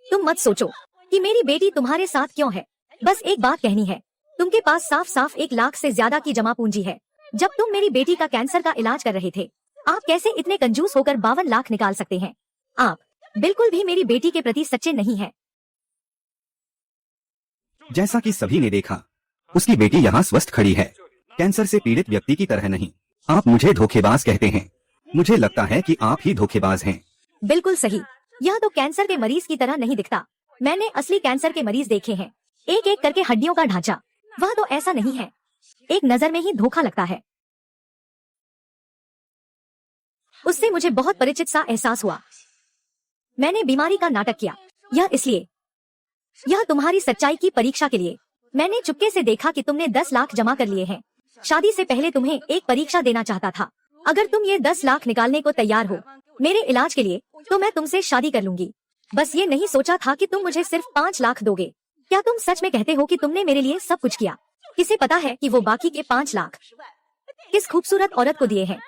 तुम मत सोचो कि मेरी बेटी तुम्हारे साथ क्यों है। बस एक बात कहनी है, तुमके पास साफ साफ 1 लाख से ज्यादा की जमा पूंजी है। जब तुम मेरी बेटी का कैंसर का इलाज कर रहे थे, आप कैसे इतने कंजूस होकर 52 लाख निकाल सकते हैं? आप बिल्कुल भी मेरी बेटी के प्रति सच्चे नहीं हैं। जैसा कि सभी ने देखा, उसकी बेटी यहाँ स्वस्थ खड़ी है, कैंसर से पीड़ित व्यक्ति की तरह नहीं। आप मुझे धोखेबाज कहते हैं। मुझे लगता है कि आप ही धोखेबाज हैं। बिल्कुल सही। यह तो कैंसर के मरीज की तरह नहीं दिखता। मैंने असली कैंसर के मरीज देखे हैं, एक एक करके हड्डियों का ढांचा। वह तो ऐसा नहीं है, एक नजर में ही धोखा लगता है। उससे मुझे बहुत परिचित सा एहसास हुआ। मैंने बीमारी का नाटक किया, यह इसलिए, यह तुम्हारी सच्चाई की परीक्षा के लिए। मैंने चुपके से देखा कि तुमने 10 लाख जमा कर लिए हैं। शादी से पहले तुम्हें एक परीक्षा देना चाहता था। अगर तुम ये 10 लाख निकालने को तैयार हो मेरे इलाज के लिए, तो मैं तुमसे शादी कर लूंगी। बस ये नहीं सोचा था कि तुम मुझे सिर्फ 5 लाख दोगे। क्या तुम सच में कहते हो कि तुमने मेरे लिए सब कुछ किया? किसे पता है कि वो बाकी के 5 लाख किस खूबसूरत औरत को दिए हैं?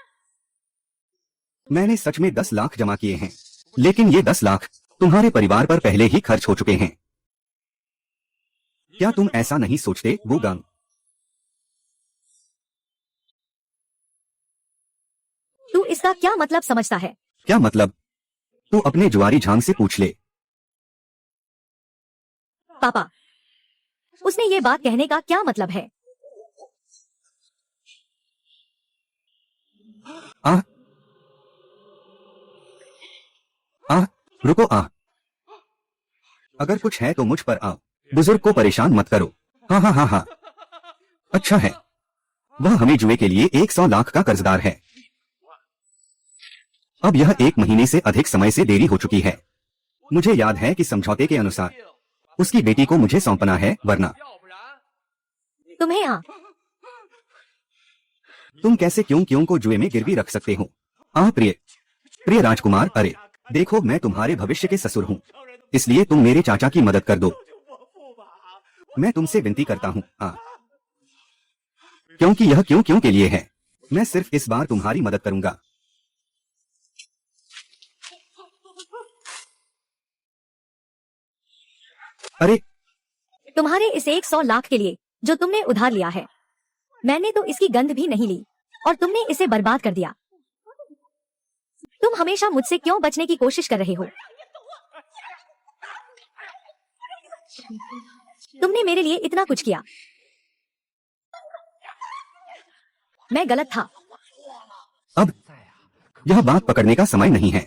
मैंने सच में 10 लाख जमा किए हैं, लेकिन ये 10 लाख तुम्हारे परिवार पर पहले ही खर्च हो चुके हैं। क्या तुम ऐसा नहीं सोचते वुगांग? तू इसका क्या मतलब समझता है? क्या मतलब? तू अपने जुआरी झांग से पूछ ले। पापा, उसने ये बात कहने का क्या मतलब है? रुको। अगर कुछ है तो मुझ पर आओ। बुजुर्ग को परेशान मत करो। हाँ हाँ हाँ हाँ, अच्छा है, वह हमें जुए के लिए 100 लाख का कर्जदार है। अब यह 1 महीने से अधिक समय से देरी हो चुकी है। मुझे याद है कि समझौते के अनुसार उसकी बेटी को मुझे सौंपना है, वरना तुम्हें यहाँ तुम कैसे क्यों क्यों को जुए में गिरवी रख सकते हो? प्रिय प्रिय राजकुमार, अरे देखो, मैं तुम्हारे भविष्य के ससुर हूँ, इसलिए तुम मेरे चाचा की मदद कर दो। मैं तुमसे विनती करता हूँ, क्योंकि यह क्यों क्यों के लिए है। मैं सिर्फ इस बार तुम्हारी मदद करूंगा। अरे तुम्हारे इस 100 लाख के लिए जो तुमने उधार लिया है, मैंने तो इसकी गंध भी नहीं ली और तुमने इसे बर्बाद कर दिया। तुम हमेशा मुझसे क्यों बचने की कोशिश कर रहे हो? तुमने मेरे लिए इतना कुछ किया, मैं गलत था। अब यह बात पकड़ने का समय नहीं है।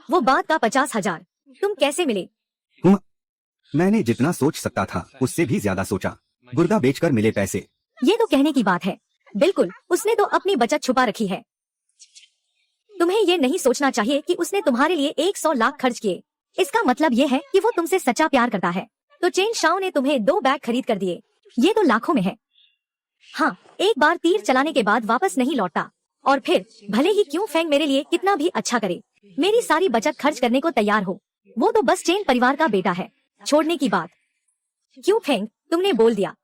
वो बात का 50,000 तुम कैसे मिले? मैंने जितना सोच सकता था उससे भी ज्यादा सोचा। गुर्दा बेचकर मिले पैसे। ये तो कहने की बात है। बिल्कुल, उसने तो अपनी बचत छुपा रखी है। तुम्हें ये नहीं सोचना चाहिए कि उसने तुम्हारे लिए 100 लाख खर्च किए। इसका मतलब ये है कि वो तुमसे सच्चा प्यार करता है। तो चेन शाओ ने तुम्हें 2 बैग खरीद कर दिए, ये तो लाखों में है। हाँ, एक बार तीर चलाने के बाद वापस नहीं लौटता। और फिर भले ही क्यों फेंग मेरे लिए कितना भी अच्छा करे, मेरी सारी बचत खर्च करने को तैयार हो, वो तो बस चेन परिवार का बेटा है। छोड़ने की बात क्यों फेंग, तुमने बोल दिया।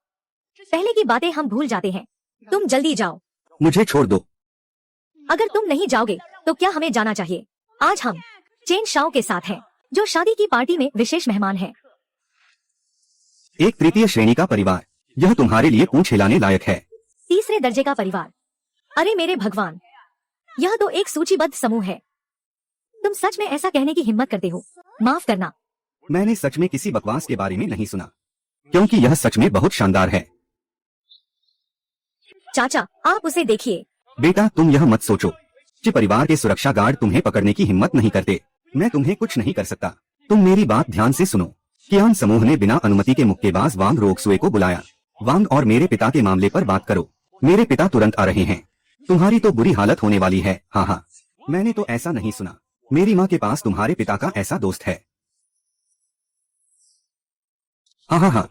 पहले की बातें हम भूल जाते हैं। तुम जल्दी जाओ। मुझे छोड़ दो। अगर तुम नहीं जाओगे तो क्या हमें जाना चाहिए? आज हम चेन शाओ के साथ हैं, जो शादी की पार्टी में विशेष मेहमान है। एक तृतीय श्रेणी का परिवार, यह तुम्हारे लिए पूंछ हिलाने लायक है। तीसरे दर्जे का परिवार, अरे मेरे भगवान, यह तो एक सूचीबद्ध समूह है। तुम सच में ऐसा कहने की हिम्मत करते हो? माफ करना। मैंने सच में किसी बकवास के बारे में नहीं सुना, क्योंकि यह सच में बहुत शानदार है। चाचा, आप उसे देखिए। बेटा, तुम यह मत सोचो कि परिवार के सुरक्षा गार्ड तुम्हें पकड़ने की हिम्मत नहीं करते। मैं तुम्हें कुछ नहीं कर सकता। तुम मेरी बात ध्यान से सुनो। कियान समूह ने बिना अनुमति के मुक्केबाज वांग रोकसुए को बुलाया। वांग और मेरे पिता के मामले पर बात करो। मेरे पिता तुरंत आ रहे हैं। तुम्हारी तो बुरी हालत होने वाली है। हाँ हाँ, मैंने तो ऐसा नहीं सुना। मेरी माँ के पास तुम्हारे पिता का ऐसा दोस्त है। हाँ हाँ हाँ,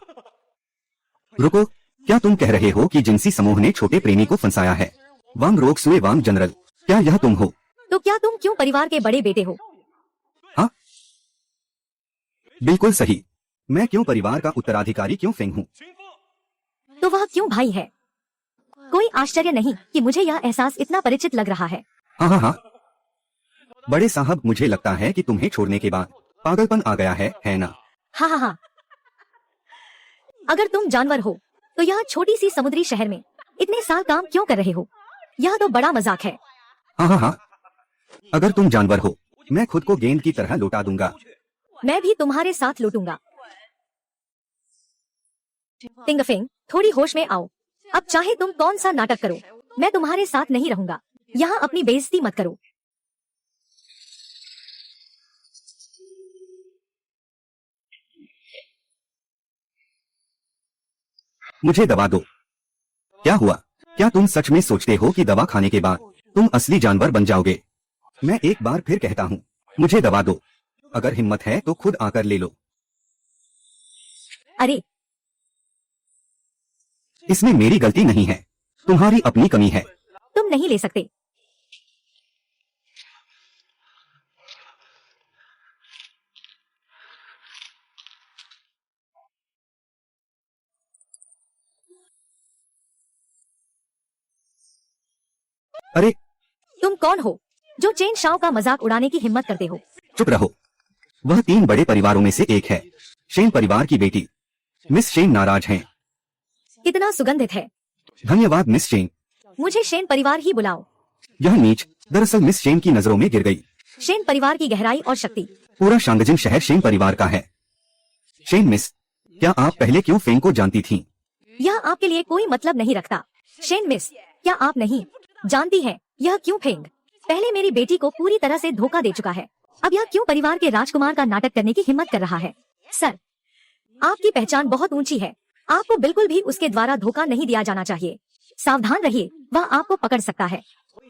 रुको, क्या तुम कह रहे हो कि जिनसी समूह ने छोटे प्रेमी को फंसाया है? वांग रोकसुए वांग जनरल, क्या यह तुम हो? तो क्या तुम क्यों परिवार के बड़े बेटे हो? हाँ, बिल्कुल सही। मैं क्यों परिवार का उत्तराधिकारी क्यों फेंग हूँ? तो वह क्यों भाई है? कोई आश्चर्य नहीं कि मुझे यह एहसास इतना परिचित लग रहा है। हाँ हाँ हाँ, बड़े साहब, मुझे लगता है कि तुम्हें छोड़ने के बाद पागलपन आ गया है ना? हाँ हाँ हाँ, अगर तुम जानवर हो तो यह छोटी सी समुद्री शहर में इतने साल काम क्यों कर रहे हो? यह तो बड़ा मजाक है। हाँ हाँ हाँ, अगर तुम जानवर हो, मैं खुद को गेंद की तरह लौटा दूंगा। मैं भी तुम्हारे साथ लूटूंगा। तिंगफिंग, थोड़ी होश में आओ। अब चाहे तुम कौन सा नाटक करो, मैं तुम्हारे साथ नहीं रहूंगा। यहाँ अपनी बेइज्जती मत करो। मुझे दवा दो। क्या हुआ? क्या तुम सच में सोचते हो कि दवा खाने के बाद तुम असली जानवर बन जाओगे? मैं एक बार फिर कहता हूँ, मुझे दवा दो। अगर हिम्मत है तो खुद आकर ले लो। अरे, इसमें मेरी गलती नहीं है, तुम्हारी अपनी कमी है। तुम नहीं ले सकते। अरे, तुम कौन हो जो चेन शाओ का मजाक उड़ाने की हिम्मत करते हो? चुप रहो। वह 3 बड़े परिवारों में से एक है। शेन परिवार की बेटी मिस शेन नाराज हैं। कितना सुगंधित है। धन्यवाद मिस शेन। मुझे शेन परिवार ही बुलाओ। यह नीच दरअसल मिस शेन की नजरों में गिर गई। शेन परिवार की गहराई और शक्ति। पूरा शांगजिन शहर शेन परिवार का है। शेन मिस, क्या आप पहले क्यों फेंग को जानती थीं? यह आपके लिए कोई मतलब नहीं रखता। शेन मिस, क्या आप नहीं जानती हैं यह क्यों फेंग पहले मेरी बेटी को पूरी तरह से धोखा दे चुका है। अब यह क्यों परिवार के राजकुमार का नाटक करने की हिम्मत कर रहा है? सर, आपकी पहचान बहुत ऊंची है, आपको बिल्कुल भी उसके द्वारा धोखा नहीं दिया जाना चाहिए। सावधान रहिए, वह आपको पकड़ सकता है।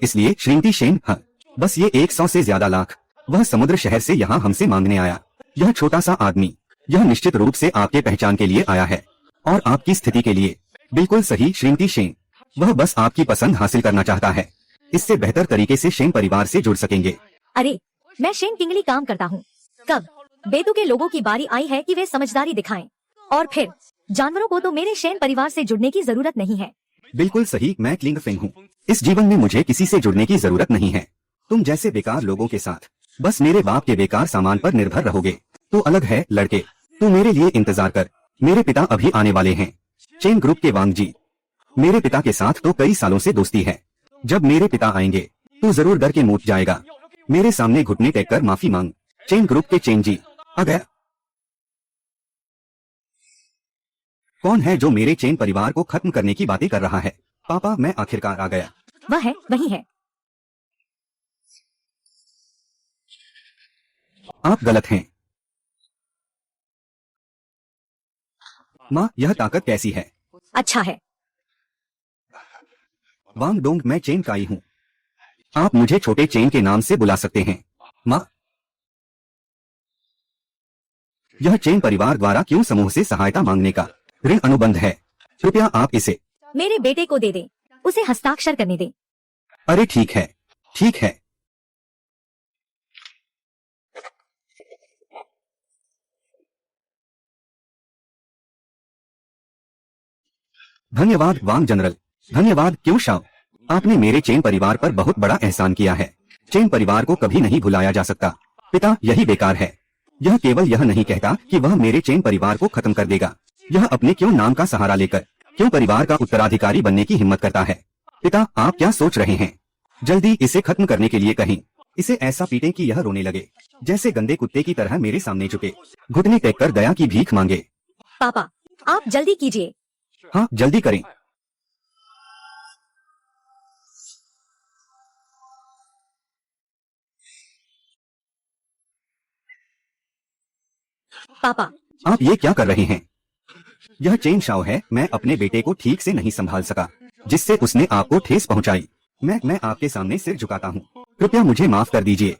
इसलिए श्रीमती शेन, हाँ, बस ये 100 से ज्यादा लाख वह समुद्र शहर से यहाँ हमसे मांगने आया। यह छोटा सा आदमी, यह निश्चित रूप से आपके पहचान के लिए आया है और आपकी स्थिति के लिए। बिल्कुल सही श्रीमती शेन, वह बस आपकी पसंद हासिल करना चाहता है। इससे बेहतर तरीके से शेन परिवार से जुड़ सकेंगे। अरे, मैं शेन किंगली काम करता हूँ। कब बेतु के लोगों की बारी आई है कि वे समझदारी दिखाएं, और फिर जानवरों को तो मेरे शेन परिवार से जुड़ने की जरूरत नहीं है। बिल्कुल सही, मैं क्लिंग फेंग हूँ। इस जीवन में मुझे किसी से जुड़ने की जरूरत नहीं है। तुम जैसे बेकार लोगों के साथ बस मेरे बाप के बेकार सामान पर निर्भर रहोगे तो अलग है लड़के। तू मेरे लिए इंतजार कर, मेरे पिता अभी आने वाले हैं। चेन ग्रुप के वांग जी, मेरे पिता के साथ तो कई सालों से दोस्ती है। जब मेरे पिता आएंगे तू जरूर डर के मूत जाएगा। मेरे सामने घुटने टेक कर माफी मांग। चेन ग्रुप के चेन जी आ गया। कौन है जो मेरे चेन परिवार को खत्म करने की बातें कर रहा है? पापा, मैं आखिरकार आ गया। वह है, वही है। आप गलत हैं। माँ, यह ताकत कैसी है? अच्छा है। वांग डोंग, मैं चेन काई हूँ। आप मुझे छोटे चेन के नाम से बुला सकते हैं। माँ, यह चेन परिवार द्वारा क्यों समूह से सहायता मांगने का ऋण अनुबंध है? कृपया आप इसे मेरे बेटे को दे दे, उसे हस्ताक्षर करने दे। अरे ठीक है, ठीक है। धन्यवाद वांग जनरल, धन्यवाद क्यों शाओ। आपने मेरे चेन परिवार पर बहुत बड़ा एहसान किया है। चेन परिवार को कभी नहीं भुलाया जा सकता। पिता, यही बेकार है। यह केवल यह नहीं कहता कि वह मेरे चेन परिवार को खत्म कर देगा। यह अपने क्यों नाम का सहारा लेकर क्यों परिवार का उत्तराधिकारी बनने की हिम्मत करता है। पिता, आप क्या सोच रहे हैं? जल्दी इसे खत्म करने के लिए कहें। इसे ऐसा पीटें कि यह रोने लगे, जैसे गंदे कुत्ते की तरह मेरे सामने झुके, घुटने टेक कर दया की भीख मांगे। पापा, आप जल्दी कीजिए। हाँ, जल्दी करें। पापा, आप ये क्या कर रहे हैं? यह चेन शाओ है। मैं अपने बेटे को ठीक से नहीं संभाल सका, जिससे उसने आपको ठेस पहुंचाई। मैं आपके सामने सिर झुकाता हूँ। कृपया मुझे माफ कर दीजिए।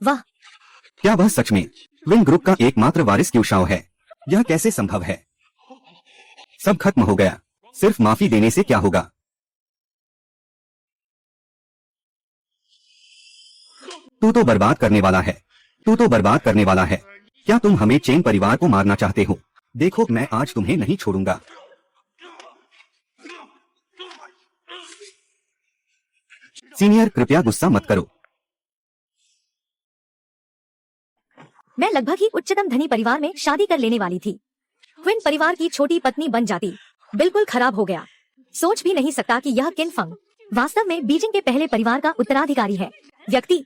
वाह, क्या वह सच में विंग ग्रुप का एकमात्र वारिस क्यू शाओ है? यह कैसे संभव है? सब खत्म हो गया। सिर्फ माफी देने से क्या होगा? तू तो बर्बाद करने वाला है, तू तो बर्बाद करने वाला है। क्या तुम हमें चेन परिवार को मारना चाहते हो? देखो, मैं आज तुम्हें नहीं छोड़ूंगा। सीनियर, कृपया गुस्सा मत करो। मैं लगभग ही उच्चतम धनी परिवार में शादी कर लेने वाली थी। क्विन परिवार की छोटी पत्नी बन जाती। बिल्कुल खराब हो गया। सोच भी नहीं सकता कि यह किन फंग वास्तव में बीजिंग के पहले परिवार का उत्तराधिकारी है। व्यक्ति,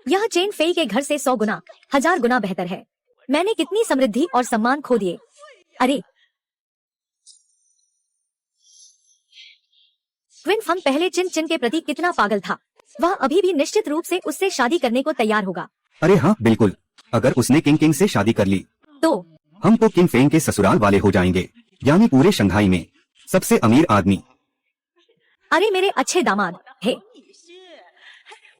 यह चेन फेई के घर से 100 गुना 1000 गुना बेहतर है। मैंने कितनी समृद्धि और सम्मान खो दिए। अरे, क्विन फंग पहले चिन चिन के प्रति कितना पागल था। वह अभी भी निश्चित रूप से उससे शादी करने को तैयार होगा। अरे हाँ, बिल्कुल। अगर उसने किंग किंग से शादी कर ली तो हम तो किंग फेंग के ससुराल वाले हो जाएंगे, यानी पूरे शंघाई में सबसे अमीर आदमी। अरे मेरे अच्छे दामाद, हे,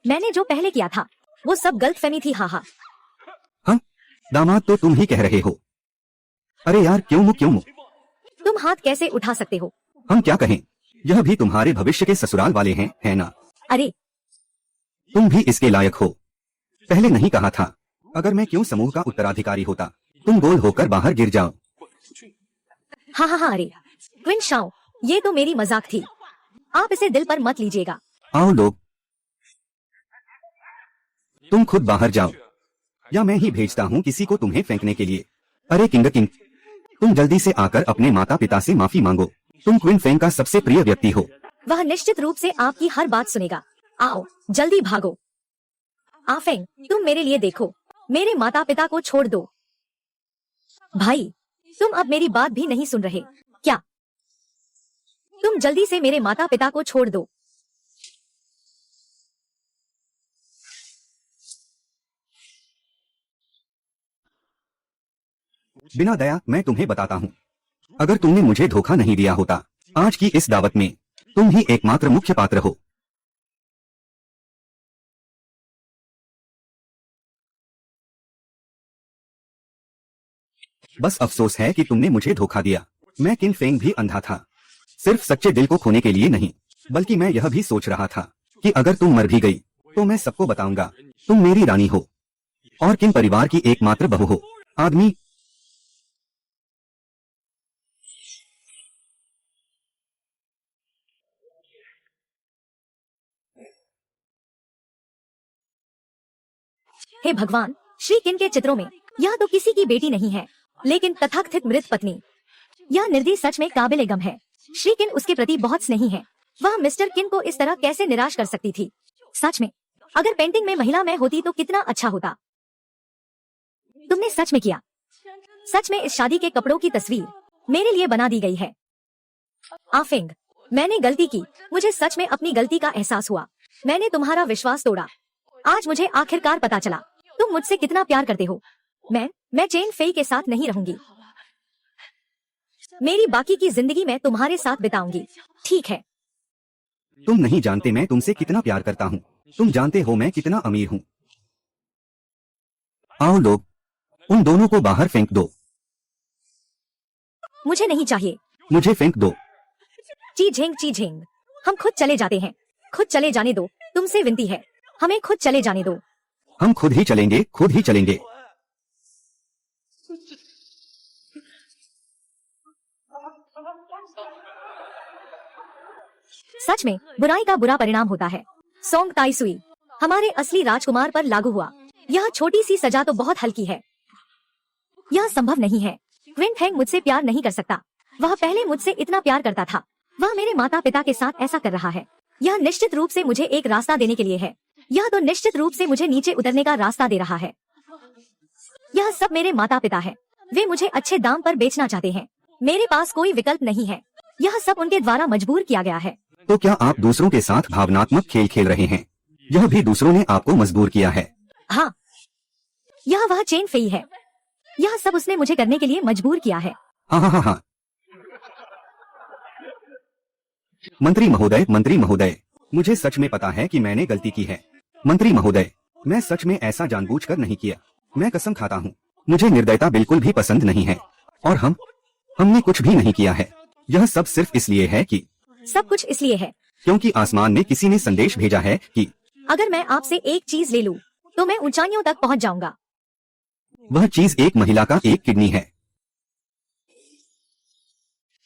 मैंने जो पहले किया था वो सब गलतफहमी थी। हाँ, हाँ, दामाद तो तुम ही कह रहे हो। अरे यार, क्यों मुँह? तुम हाथ कैसे उठा सकते हो? हम क्या कहें? यह भी तुम्हारे भविष्य के ससुराल वाले हैं, है ना? अरे, तुम भी इसके लायक हो। पहले नहीं कहा था? अगर मैं क्यों समूह का उत्तराधिकारी होता, तुम गोल होकर बाहर गिर जाओ। हाँ, अरे क्विन शाओ, ये तो मेरी मजाक थी। आप इसे दिल पर मत लीजिएगा। आओ लोग, तुम खुद बाहर जाओ, या मैं ही भेजता हूँ किसी को तुम्हें फेंकने के लिए। अरे किंग किंग, तुम जल्दी से आकर अपने माता पिता से माफी मांगो। तुम क्विन फेंग का सबसे प्रिय व्यक्ति हो। वह निश्चित रूप से आपकी हर बात सुनेगा। आओ, जल्दी भागो। आफेंग, तुम मेरे लिए देखो, मेरे माता पिता को छोड़ दो। भाई, तुम अब मेरी बात भी नहीं सुन रहे क्या? तुम जल्दी से मेरे माता पिता को छोड़ दो। बिना दया मैं तुम्हें बताता हूँ, अगर तुमने मुझे धोखा नहीं दिया होता, आज की इस दावत में तुम ही एकमात्र मुख्य पात्र हो। बस अफसोस है कि तुमने मुझे धोखा दिया। मैं किन फेंग भी अंधा था, सिर्फ सच्चे दिल को खोने के लिए नहीं, बल्कि मैं यह भी सोच रहा था कि अगर तुम मर भी गई तो मैं सबको बताऊंगा तुम मेरी रानी हो और किन परिवार की एकमात्र बहू हो। आदमी हे भगवान, श्री किन के चित्रों में यह तो किसी की बेटी नहीं है, लेकिन तथाकथित मृत पत्नी। यह निर्दयी सच में काबिले गम है। श्री किन उसके प्रति बहुत स्नेही है। वह मिस्टर किन को इस तरह कैसे निराश कर सकती थी? सच में, अगर पेंटिंग में महिला मैं होती तो कितना अच्छा होता। तुमने सच में किया। सच में इस शादी के कपड़ों की तस्वीर मेरे लिए बना दी गई है। आफिंग, मैंने गलती की। मुझे सच में अपनी गलती का एहसास हुआ। मैंने तुम्हारा विश्वास तोड़ा। आज मुझे आखिरकार पता चला तुम मुझसे कितना प्यार करते हो। मैं चेन फेई के साथ नहीं रहूंगी। मेरी बाकी की जिंदगी मैं तुम्हारे साथ बिताऊंगी। ठीक है। तुम नहीं जानते मैं तुमसे कितना प्यार करता हूँ। तुम जानते हो मैं कितना अमीर हूँ। आओ लोग, उन दोनों को बाहर फेंक दो। मुझे नहीं चाहिए। मुझे फेंक दो। ची झेंग, हम खुद चले जाते हैं। खुद चले जाने दो, तुमसे विनती है, हमें खुद चले जाने दो। हम खुद ही चलेंगे, खुद ही चलेंगे। सच में बुराई का बुरा परिणाम होता है। सोंग ताई सुई हमारे असली राजकुमार पर लागू हुआ। यह छोटी सी सजा तो बहुत हल्की है। यह संभव नहीं है। क्विन फेंग मुझसे प्यार नहीं कर सकता। वह पहले मुझसे इतना प्यार करता था। वह मेरे माता पिता के साथ ऐसा कर रहा है। यह निश्चित रूप से मुझे एक रास्ता देने के लिए है। यह तो निश्चित रूप से मुझे नीचे उतरने का रास्ता दे रहा है। यह सब मेरे माता पिता है। वे मुझे अच्छे दाम पर बेचना चाहते हैं। मेरे पास कोई विकल्प नहीं है। यह सब उनके द्वारा मजबूर किया गया है। तो क्या आप दूसरों के साथ भावनात्मक खेल खेल रहे हैं? यह भी दूसरों ने आपको मजबूर किया है। हाँ, यह वह चेन फेई है। यह सब उसने मुझे करने के लिए मजबूर किया है। हाँ हाँ हाँ हाँ। मंत्री महोदय, मुझे सच में पता है कि मैंने गलती की है। मंत्री महोदय, मैं सच में ऐसा जानबूझकर नहीं किया। मैं कसम खाता हूँ, मुझे निर्दयता बिल्कुल भी पसंद नहीं है। और हमने कुछ भी नहीं किया है। यह सब सिर्फ इसलिए है कि सब कुछ इसलिए है क्योंकि आसमान में किसी ने संदेश भेजा है कि अगर मैं आपसे एक चीज ले लूं, तो मैं ऊंचाइयों तक पहुंच जाऊंगा। वह चीज एक महिला का एक किडनी है।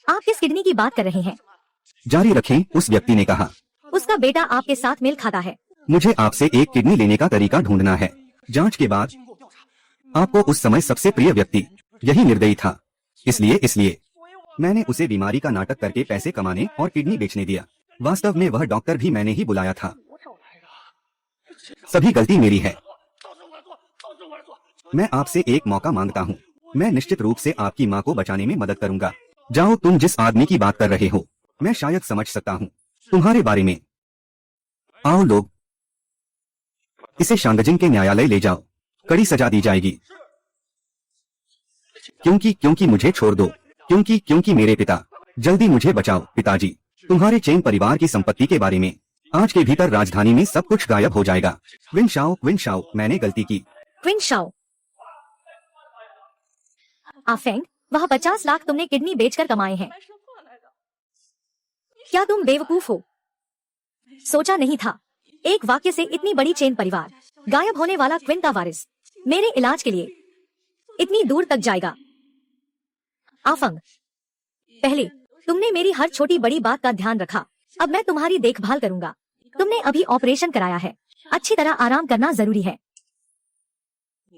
आप किस किडनी की बात कर रहे हैं? जारी रखें, उस व्यक्ति ने कहा। उसका बेटा आपके साथ मेल खाता है। मुझे आपसे एक किडनी लेने का तरीका ढूंढना है। जांच के बाद आपको उस समय सबसे प्रिय व्यक्ति यही निर्दयी था। इसलिए मैंने उसे बीमारी का नाटक करके पैसे कमाने और किडनी बेचने दिया। वास्तव में वह डॉक्टर भी मैंने ही बुलाया था। सभी गलती मेरी है। मैं आपसे एक मौका मांगता हूँ। मैं निश्चित रूप से आपकी माँ को बचाने में मदद करूंगा। जाओ, तुम जिस आदमी की बात कर रहे हो, मैं शायद समझ सकता हूँ तुम्हारे बारे में। आओ लोग, इसे शांगजिंग के न्यायालय ले जाओ। कड़ी सजा दी जाएगी। क्योंकि मुझे छोड़ दो। क्योंकि मेरे पिता। जल्दी मुझे बचाओ पिताजी। तुम्हारे चेन परिवार की संपत्ति के बारे में आज के भीतर राजधानी में सब कुछ गायब हो जाएगा। क्विन शाओ, मैंने गलती की। क्विन शाओ, आफेंग, वह 50 लाख तुमने किडनी बेचकर कमाए हैं। क्या तुम बेवकूफ हो? सोचा नहीं था एक वाक्य से इतनी बड़ी चेन परिवार, गायब होने वाला क्विन का वारिस, मेरे इलाज के लिए इतनी दूर तक जाएगा। आफंग, पहले तुमने मेरी हर छोटी बड़ी बात का ध्यान रखा। अब मैं तुम्हारी देखभाल करूंगा। तुमने अभी ऑपरेशन कराया है। अच्छी तरह आराम करना जरूरी है।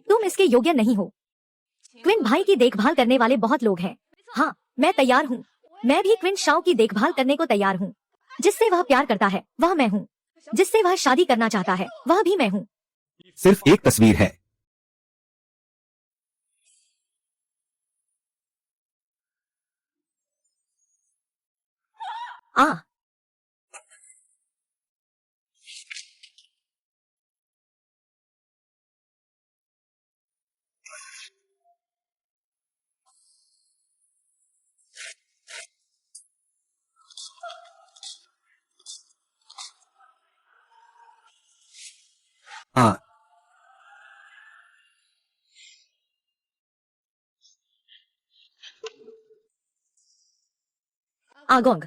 तुम इसके योग्य नहीं हो। क्विन भाई की देखभाल करने वाले बहुत लोग हैं। हाँ, मैं तैयार हूँ। मैं भी क्विन शाओ की देखभाल करने को तैयार हूँ। जिससे वह प्यार करता है वह मैं हूँ। जिससे वह शादी करना चाहता है वह भी मैं हूँ। सिर्फ एक तस्वीर है। आ आ आगोंग,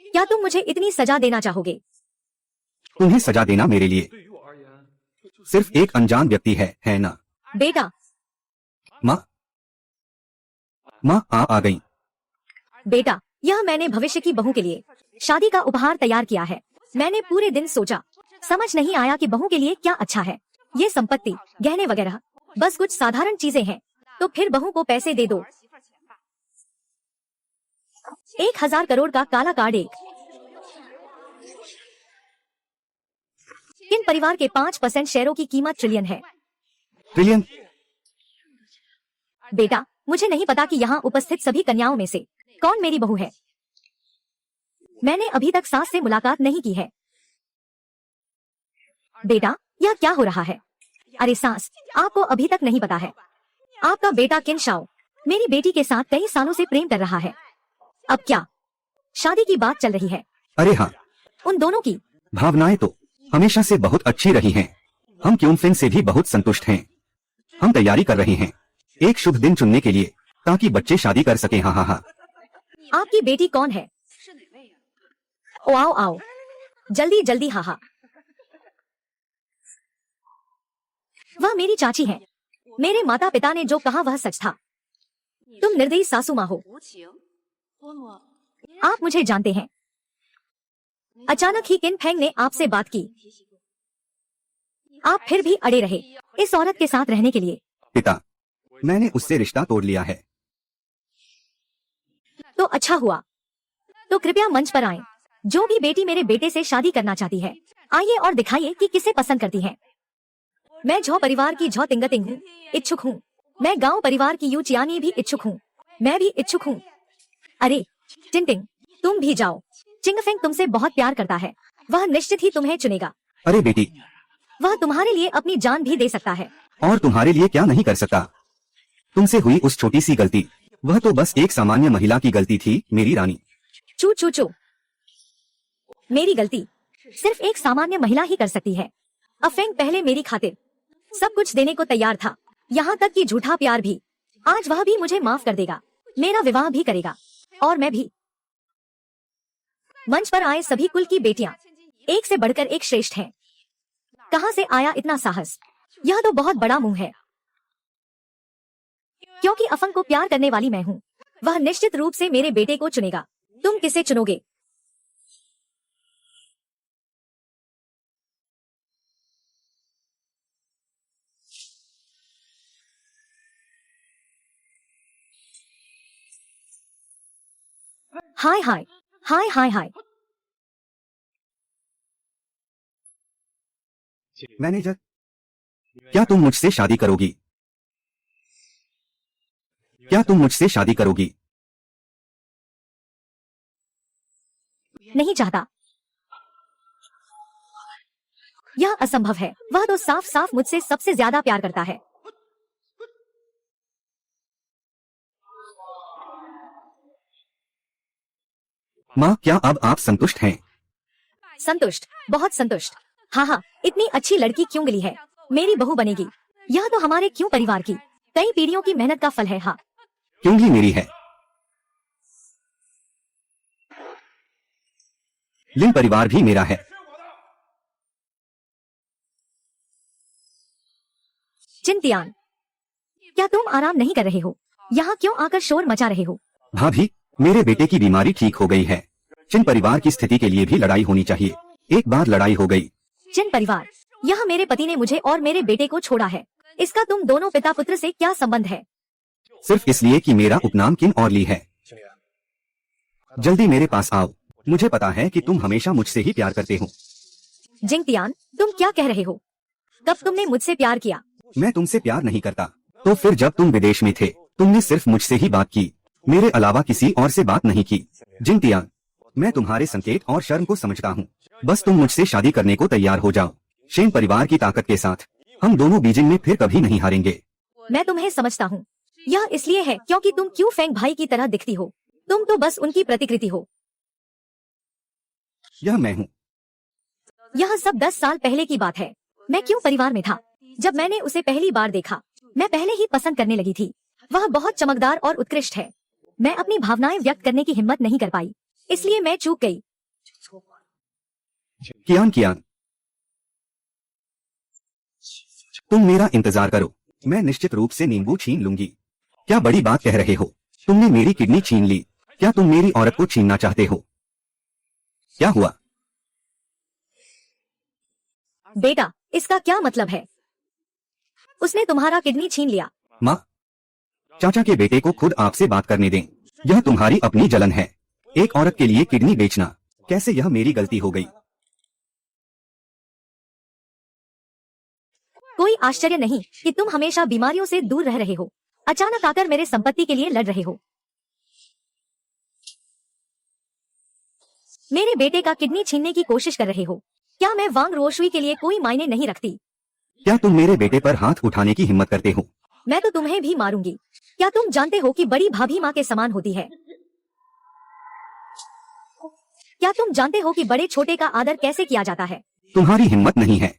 क्या तुम मुझे इतनी सजा देना चाहोगे? तुम्हें सजा देना मेरे लिए सिर्फ एक अनजान व्यक्ति है ना? बेटा, माँ, माँ आ गई। बेटा, यह मैंने भविष्य की बहू के लिए शादी का उपहार तैयार किया है। मैंने पूरे दिन सोचा, समझ नहीं आया कि बहू के लिए क्या अच्छा है। ये संपत्ति, गहने वगैरह, बस कुछ साधारण चीजें हैं। तो फिर बहू को पैसे दे दो। 1000 करोड़ का काला कार्ड एक। किन परिवार के 5% शेयरों की कीमत ट्रिलियन है? ट्रिलियन? बेटा, मुझे नहीं पता कि यहाँ उपस्थित सभी कन्याओं में से कौन मेरी बहू है। मैंने अभी तक सास से मुलाकात नहीं की है। बेटा, यह क्या हो रहा है? अरे सास, आपको अभी तक नहीं पता है। आपका बेटा किन शाओ मेरी बेटी के साथ कई सालों से प्रेम कर रहा है। अब क्या शादी की बात चल रही है? अरे हाँ, उन दोनों की भावनाएं तो हमेशा से बहुत अच्छी रही हैं। हम क्यूनफिन से भी बहुत संतुष्ट हैं। हम तैयारी कर रहे हैं एक शुभ दिन चुनने के लिए, ताकि बच्चे शादी कर सके। हाँ हाँ हाँ। आपकी बेटी कौन है? ओ आओ आओ, जल्दी जल्दी। हाँ हाँ, वह मेरी चाची है। मेरे माता पिता ने जो कहा वह सच था। तुम निर्दयी सासू माँ हो। आप मुझे जानते हैं। अचानक ही किन फेंग ने आपसे बात की। आप फिर भी अड़े रहे इस औरत के साथ रहने के लिए। पिता, मैंने उससे रिश्ता तोड़ लिया है। तो अच्छा हुआ। तो कृपया मंच पर आएं। जो भी बेटी मेरे बेटे से शादी करना चाहती है, आइए और दिखाइए कि किसे पसंद करती है। मैं झो परिवार की झो तिंगतिंग हूँ, इच्छुक हूँ। मैं गांव परिवार की यू चियानी भी इच्छुक हूँ। मैं भी इच्छुक हूँ। अरे टिंटिंग, तुम भी जाओ। चिंगफेंग तुमसे बहुत प्यार करता है। वह निश्चित ही तुम्हें चुनेगा। अरे बेटी, वह तुम्हारे लिए अपनी जान भी दे सकता है। और तुम्हारे लिए क्या नहीं कर सकता। तुमसे हुई उस छोटी सी गलती, वह तो बस एक सामान्य महिला की गलती थी मेरी रानी। चू चू चू, मेरी गलती सिर्फ एक सामान्य महिला ही कर सकती है। अफेंग पहले मेरी खातिर सब कुछ देने को तैयार था, यहाँ तक कि झूठा प्यार भी। आज वह भी मुझे माफ कर देगा, मेरा विवाह भी करेगा, और मैं भी। मंच पर आए सभी कुल की बेटियां एक से बढ़कर एक श्रेष्ठ हैं। कहां से आया इतना साहस? यह तो बहुत बड़ा मुंह है। क्योंकि अफंग को प्यार करने वाली मैं हूँ, वह निश्चित रूप से मेरे बेटे को चुनेगा। तुम किसे चुनोगे? हाय हाय हाय हाय हाय। मैनेजर, क्या तुम मुझसे शादी करोगी? क्या तुम मुझसे शादी करोगी? नहीं चाहता। यह असंभव है। वह तो साफ साफ मुझसे सबसे ज्यादा प्यार करता है। माँ, क्या अब आप संतुष्ट हैं? संतुष्ट, बहुत संतुष्ट। हाँ हाँ, इतनी अच्छी लड़की क्यों मिली है? मेरी बहू बनेगी। यह तो हमारे क्यों परिवार की कई पीढ़ियों की मेहनत का फल है। हाँ, क्यों ही मेरी है। लिन परिवार भी मेरा है। चिंतियान, क्या तुम आराम नहीं कर रहे हो? यहाँ क्यों आकर शोर मचा रहे हो? भाभी, मेरे बेटे की बीमारी ठीक हो गई है। चिन परिवार की स्थिति के लिए भी लड़ाई होनी चाहिए। एक बार लड़ाई हो गई। चिन परिवार, यह मेरे पति ने मुझे और मेरे बेटे को छोड़ा है। इसका तुम दोनों पिता पुत्र से क्या संबंध है? सिर्फ इसलिए कि मेरा उपनाम किन और ली है। जल्दी मेरे पास आओ। मुझे पता है कि तुम हमेशा मुझसे ही प्यार करते हो। जिंगतियान, तुम क्या कह रहे हो? कब तुमने मुझसे प्यार किया? मैं तुमसे प्यार नहीं करता। तो फिर जब तुम विदेश में थे, तुमने सिर्फ मुझसे ही बात की, मेरे अलावा किसी और से बात नहीं की। जिंगतियान, मैं तुम्हारे संकेत और शर्म को समझता हूँ। बस तुम मुझसे शादी करने को तैयार हो जाओ। शेन परिवार की ताकत के साथ हम दोनों बीजिंग में फिर कभी नहीं हारेंगे। मैं तुम्हें समझता हूँ। यह इसलिए है क्योंकि तुम क्यू फेंग भाई की तरह दिखती हो। तुम तो बस उनकी प्रतिकृति हो। यह मैं हूँ। यह सब 10 साल पहले की बात है। मैं क्यों परिवार में था? जब मैंने उसे पहली बार देखा, मैं पहले ही पसंद करने लगी थी। वह बहुत चमकदार और उत्कृष्ट है। मैं अपनी भावनाएं व्यक्त करने की हिम्मत नहीं कर पाई, इसलिए मैं चूक गई। कियान कियान, तुम मेरा इंतजार करो, मैं निश्चित रूप से नींबू छीन लूंगी। क्या बड़ी बात कह रहे हो? तुमने मेरी किडनी छीन ली। क्या तुम मेरी औरत को छीनना चाहते हो? क्या हुआ? बेटा, इसका क्या मतलब है? उसने तुम्हारा किडनी छीन लिया। माँ, चाचा के बेटे को खुद आपसे बात करने दें। यह तुम्हारी अपनी जलन है। एक औरत के लिए किडनी बेचना, कैसे यह मेरी गलती हो गई? कोई आश्चर्य नहीं कि तुम हमेशा बीमारियों से दूर रह रहे हो। अचानक आकर मेरे संपत्ति के लिए लड़ रहे हो। मेरे बेटे का किडनी छीनने की कोशिश कर रहे हो। क्या मैं वांग रोशवी के लिए कोई मायने नहीं रखती? क्या तुम मेरे बेटे पर हाथ उठाने की हिम्मत करते हो? मैं तो तुम्हें भी मारूंगी। क्या तुम जानते हो कि बड़ी भाभी माँ के समान होती है? क्या तुम जानते हो कि बड़े छोटे का आदर कैसे किया जाता है? तुम्हारी हिम्मत नहीं है।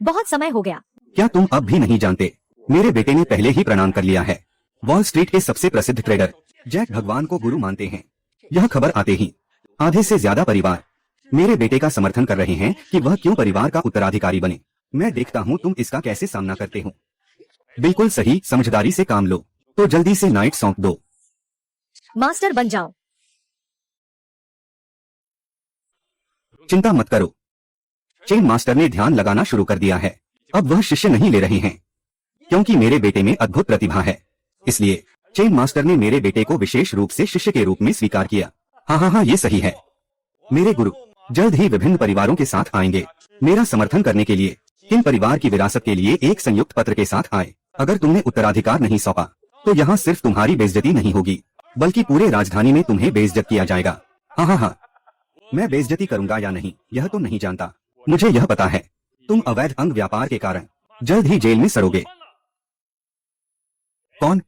बहुत समय हो गया। क्या तुम अब भी नहीं जानते? मेरे बेटे ने पहले ही प्रणाम कर लिया है। वॉल स्ट्रीट के सबसे प्रसिद्ध ट्रेडर जैक भगवान को गुरु मानते हैं। यह खबर आते ही आधे से ज्यादा परिवार मेरे बेटे का समर्थन कर रहे हैं कि वह क्यों परिवार का उत्तराधिकारी बने। मैं देखता हूँ तुम इसका कैसे सामना करते हो। बिल्कुल सही, समझदारी से काम लो। तो जल्दी से नाइट सौंप दो। मास्टर बन जाओ। चिंता मत करो, चेन मास्टर ने ध्यान लगाना शुरू कर दिया है। अब वह शिष्य नहीं ले रहे हैं, क्योंकि मेरे बेटे में अद्भुत प्रतिभा है। इसलिए चेन मास्टर ने मेरे बेटे को विशेष रूप से शिष्य के रूप में स्वीकार किया। हाँ, ये सही है। मेरे गुरु जल्द ही विभिन्न परिवारों के साथ आएंगे मेरा समर्थन करने के लिए। किन परिवार की विरासत के लिए एक संयुक्त पत्र के साथ आए। अगर तुमने उत्तराधिकार नहीं सौंपा तो यहाँ सिर्फ तुम्हारी बेइज्जती नहीं होगी, बल्कि पूरे राजधानी में तुम्हें बेइज्जत किया जाएगा। हाँ, मैं बेइज्जती करूंगा या नहीं यह तो नहीं जानता। मुझे यह पता है तुम अवैध अंग व्यापार के कारण जल्द ही जेल में सड़ोगे। कौन?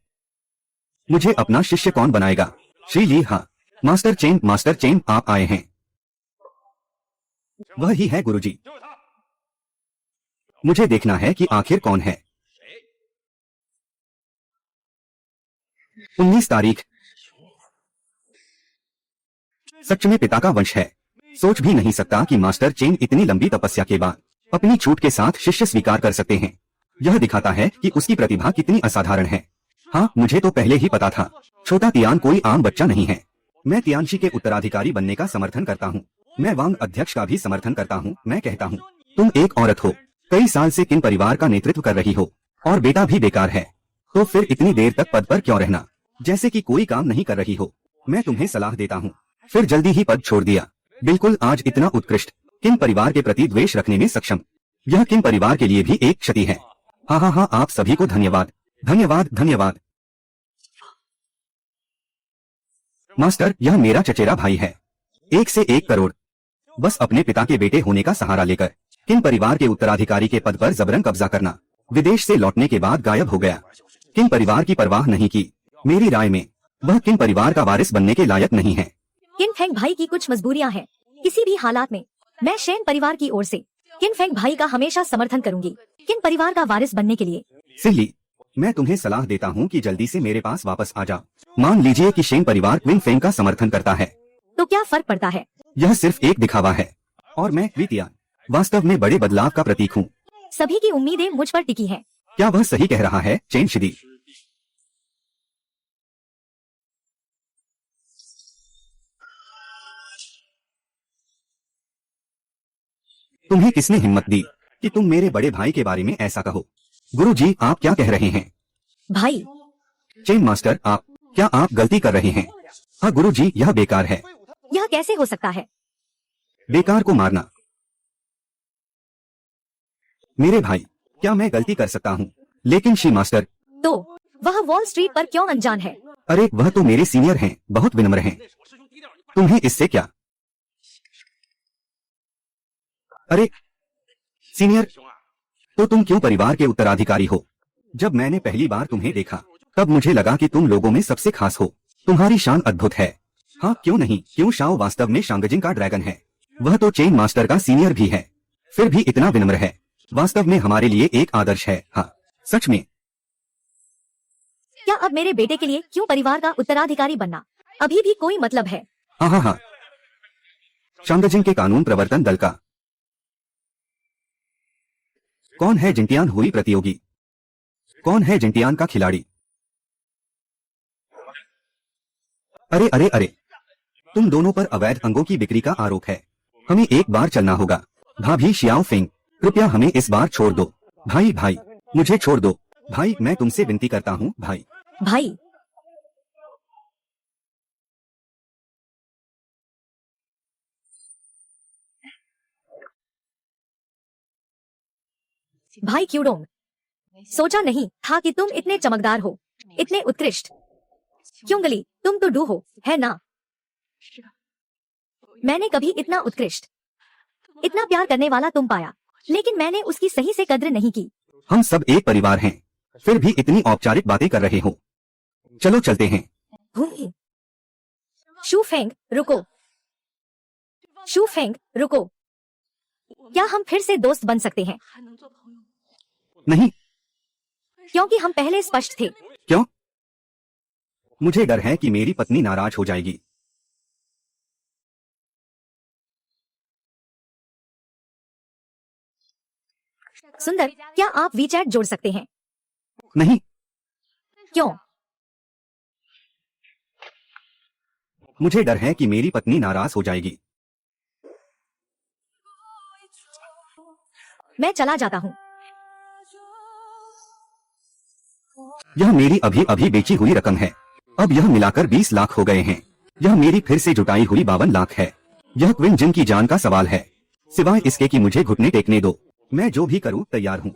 मुझे अपना शिष्य कौन बनाएगा? श्री ली। हाँ, मास्टर चेन आप आए हैं। वह ही है गुरुजी। मुझे देखना है कि आखिर कौन है। 19 तारीख। सच में पिता का वंश है। सोच भी नहीं सकता कि मास्टर चेन इतनी लंबी तपस्या के बाद अपनी छूट के साथ शिष्य स्वीकार कर सकते हैं। यह दिखाता है कि उसकी प्रतिभा कितनी असाधारण है। हाँ, मुझे तो पहले ही पता था। छोटा तियान कोई आम बच्चा नहीं है। मैं तियानशी के उत्तराधिकारी बनने का समर्थन करता हूँ। मैं वांग अध्यक्ष का भी समर्थन करता हूँ। मैं कहता हूँ तुम एक औरत हो, कई साल से किन परिवार का नेतृत्व कर रही हो, और बेटा भी बेकार है, तो फिर इतनी देर तक पद पर क्यों रहना, जैसे कि कोई काम नहीं कर रही हो। मैं तुम्हें सलाह देता हूँ। फिर जल्दी ही पद छोड़ दिया। बिल्कुल, आज इतना उत्कृष्ट किन परिवार के प्रति द्वेष रखने में सक्षम, यह किन परिवार के लिए भी एक क्षति है। हाँ, आप सभी को धन्यवाद, धन्यवाद, धन्यवाद। मास्टर, यह मेरा चचेरा भाई है। 1 से 1 करोड़। बस अपने पिता के बेटे होने का सहारा लेकर किन परिवार के उत्तराधिकारी के पद पर जबरन कब्जा करना। विदेश से लौटने के बाद गायब हो गया। किन परिवार की परवाह नहीं की। मेरी राय में वह किन परिवार का वारिस बनने के लायक नहीं है। किन फेंग भाई की कुछ मजबूरियां हैं। किसी भी हालात में मैं शेन परिवार की ओर से किन फेंग भाई का हमेशा समर्थन करूंगी, किन परिवार का वारिस बनने के लिए। सिल्ली, मैं तुम्हें सलाह देता हूँ कि जल्दी से मेरे पास वापस आ जाओ। मान लीजिए कि शेन परिवार क्विन फेंग का समर्थन करता है, तो क्या फर्क पड़ता है? यह सिर्फ एक दिखावा है, और मैं वितियान वास्तव में बड़े बदलाव का प्रतीक हूँ। सभी की उम्मीदें मुझ पर टिकी हैं। क्या वह सही कह रहा है चेन शिदी? तुम्हें किसने हिम्मत दी कि तुम मेरे बड़े भाई के बारे में ऐसा कहो? गुरुजी, आप क्या कह रहे हैं? भाई, चेन मास्टर, क्या आप गलती कर रहे हैं? हाँ गुरुजी, यह बेकार है। यह कैसे हो सकता है? बेकार को मारना। मेरे भाई, क्या मैं गलती कर सकता हूँ? लेकिन श्री मास्टर, तो वह वॉल स्ट्रीट पर क्यों अनजान है? अरे वह तो मेरे सीनियर हैं, बहुत विनम्र हैं। तुम्हें इससे क्या? अरे सीनियर, तो तुम क्यों परिवार के उत्तराधिकारी हो? जब मैंने पहली बार तुम्हें देखा तब मुझे लगा कि तुम लोगों में सबसे खास हो। तुम्हारी शान अद्भुत है। हाँ क्यों नहीं, क्यों शाओ वास्तव में शांगजिंग का ड्रैगन है। वह तो चेन मास्टर का सीनियर भी है, फिर भी इतना विनम्र है। वास्तव में हमारे लिए एक आदर्श है। हाँ, सच में। क्या अब मेरे बेटे के लिए क्यों परिवार का उत्तराधिकारी बनना अभी भी कोई मतलब है? हाँ हाँ हाँ, शांगजिंग के कानून प्रवर्तन दल का। कौन है जिंटियान हुई प्रतियोगी? कौन है जिंटियान का खिलाड़ी? अरे अरे अरे, तुम दोनों पर अवैध अंगों की बिक्री का आरोप है। हमें एक बार चलना होगा। भाभी शियाओ फेंग, कृपया हमें इस बार छोड़ दो। भाई भाई, मुझे छोड़ दो। भाई, मैं तुमसे विनती करता हूँ भाई। भाई, भाई क्यूडोंग, सोचा नहीं था कि तुम इतने चमकदार हो, इतने उत्कृष्ट। क्योंगली, तुम तो डू हो, है ना? मैंने कभी इतना उत्कृष्ट, इतना प्यार करने वाला तुम पाया, लेकिन मैंने उसकी सही से कद्र नहीं की। हम सब एक परिवार हैं, फिर भी इतनी औपचारिक बातें कर रहे हो। चलो चलते हैं। शू फेंग, रुको। शू फेंग, रुको। क्या हम फिर से दोस्त बन सकते हैं? नहीं। क्योंकि हम पहले स्पष्ट थे। क्यों? मुझे डर है कि मेरी पत्नी नाराज हो जाएगी। सुंदर, क्या आप वीचैट जोड़ सकते हैं? नहीं। क्यों? मुझे डर है कि मेरी पत्नी नाराज हो जाएगी। मैं चला जाता हूँ। यह मेरी अभी अभी बेची हुई रकम है। अब यह मिलाकर 20 लाख हो गए हैं। यह मेरी फिर से जुटाई हुई 52 लाख है। यह क्विन जिन की जान का सवाल है, सिवाय इसके कि मुझे घुटने टेकने दो। मैं जो भी करूं तैयार हूं।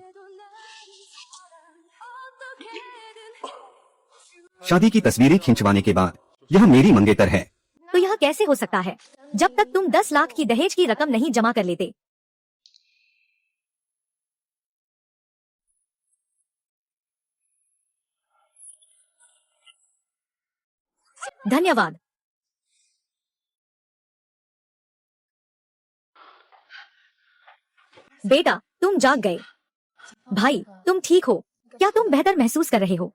शादी की तस्वीरें खिंचवाने के बाद यह मेरी मंगेतर है। तो यह कैसे हो सकता है जब तक तुम 10 लाख की दहेज की रकम नहीं जमा कर लेते? धन्यवाद। बेटा, तुम जाग गए। भाई, तुम ठीक हो? क्या तुम बेहतर महसूस कर रहे हो?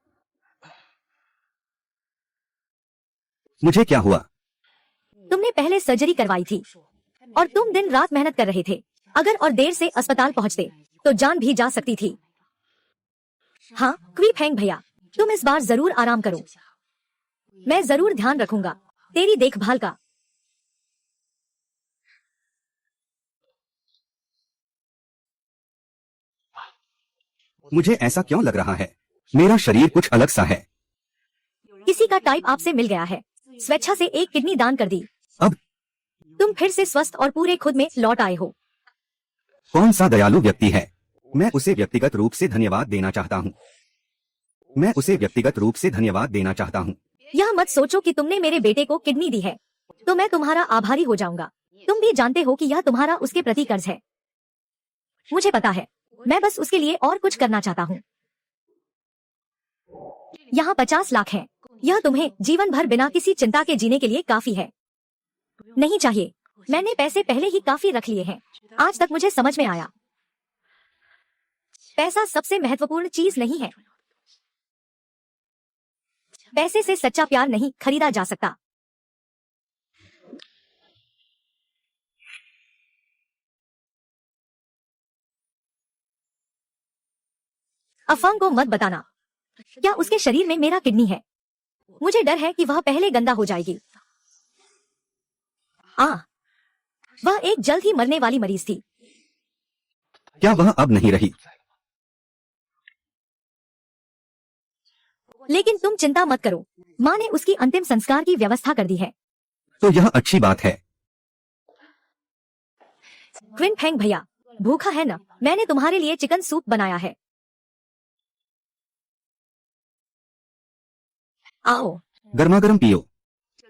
मुझे क्या हुआ? तुमने पहले सर्जरी करवाई थी और तुम दिन रात मेहनत कर रहे थे। अगर और देर से अस्पताल पहुंचते तो जान भी जा सकती थी। हाँ, क्वी फेंग भैया, तुम इस बार जरूर आराम करो। मैं जरूर ध्यान रखूंगा तेरी देखभाल का। मुझे ऐसा क्यों लग रहा है? मेरा शरीर कुछ अलग सा है। किसी का टाइप आपसे मिल गया है। स्वेच्छा से एक किडनी दान कर दी। अब तुम फिर से स्वस्थ और पूरे खुद में लौट आए हो। कौन सा दयालु व्यक्ति है। मैं उसे व्यक्तिगत रूप से धन्यवाद देना चाहता हूँ। मैं उसे व्यक्तिगत रूप से धन्यवाद देना चाहता हूँ। यह मत सोचो कि तुमने मेरे बेटे को किडनी दी है तो मैं तुम्हारा आभारी हो जाऊंगा। तुम भी जानते हो कि यह तुम्हारा उसके प्रति कर्ज है। मुझे पता है, मैं बस उसके लिए और कुछ करना चाहता हूँ। यहाँ 50 लाख है। यह तुम्हें जीवन भर बिना किसी चिंता के जीने के लिए काफी है। नहीं चाहिए। मैंने पैसे पहले ही काफी रख लिए हैं। आज तक मुझे समझ में आया, पैसा सबसे महत्वपूर्ण चीज नहीं है। पैसे से सच्चा प्यार नहीं खरीदा जा सकता। अफवाह को मत बताना। क्या उसके शरीर में मेरा किडनी है? मुझे डर है कि वह पहले गंदा हो जाएगी। वह एक जल्द ही मरने वाली मरीज थी। क्या वह अब नहीं रही? लेकिन तुम चिंता मत करो, माँ ने उसकी अंतिम संस्कार की व्यवस्था कर दी है। तो यह अच्छी बात है। क्विन फेंग भैया, भूखा है ना? मैंने तुम्हारे लिए चिकन सूप बनाया है। आओ, गर्मा गर्म पियो।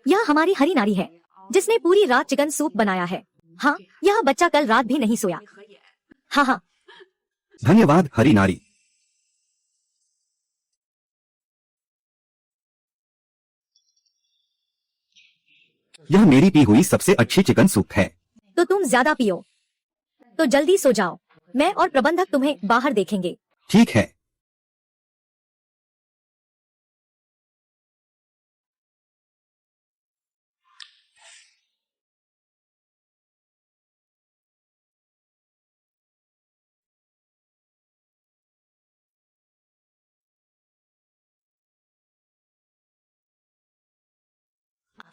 यह हमारी हरी नारी है जिसने पूरी रात चिकन सूप बनाया है। हाँ, यह बच्चा कल रात भी नहीं सोया। हाँ हाँ, धन्यवाद हरी नारी। यह मेरी पी हुई सबसे अच्छी चिकन सूप है। तो तुम ज्यादा पियो। तो जल्दी सो जाओ। मैं और प्रबंधक तुम्हें बाहर देखेंगे। ठीक है।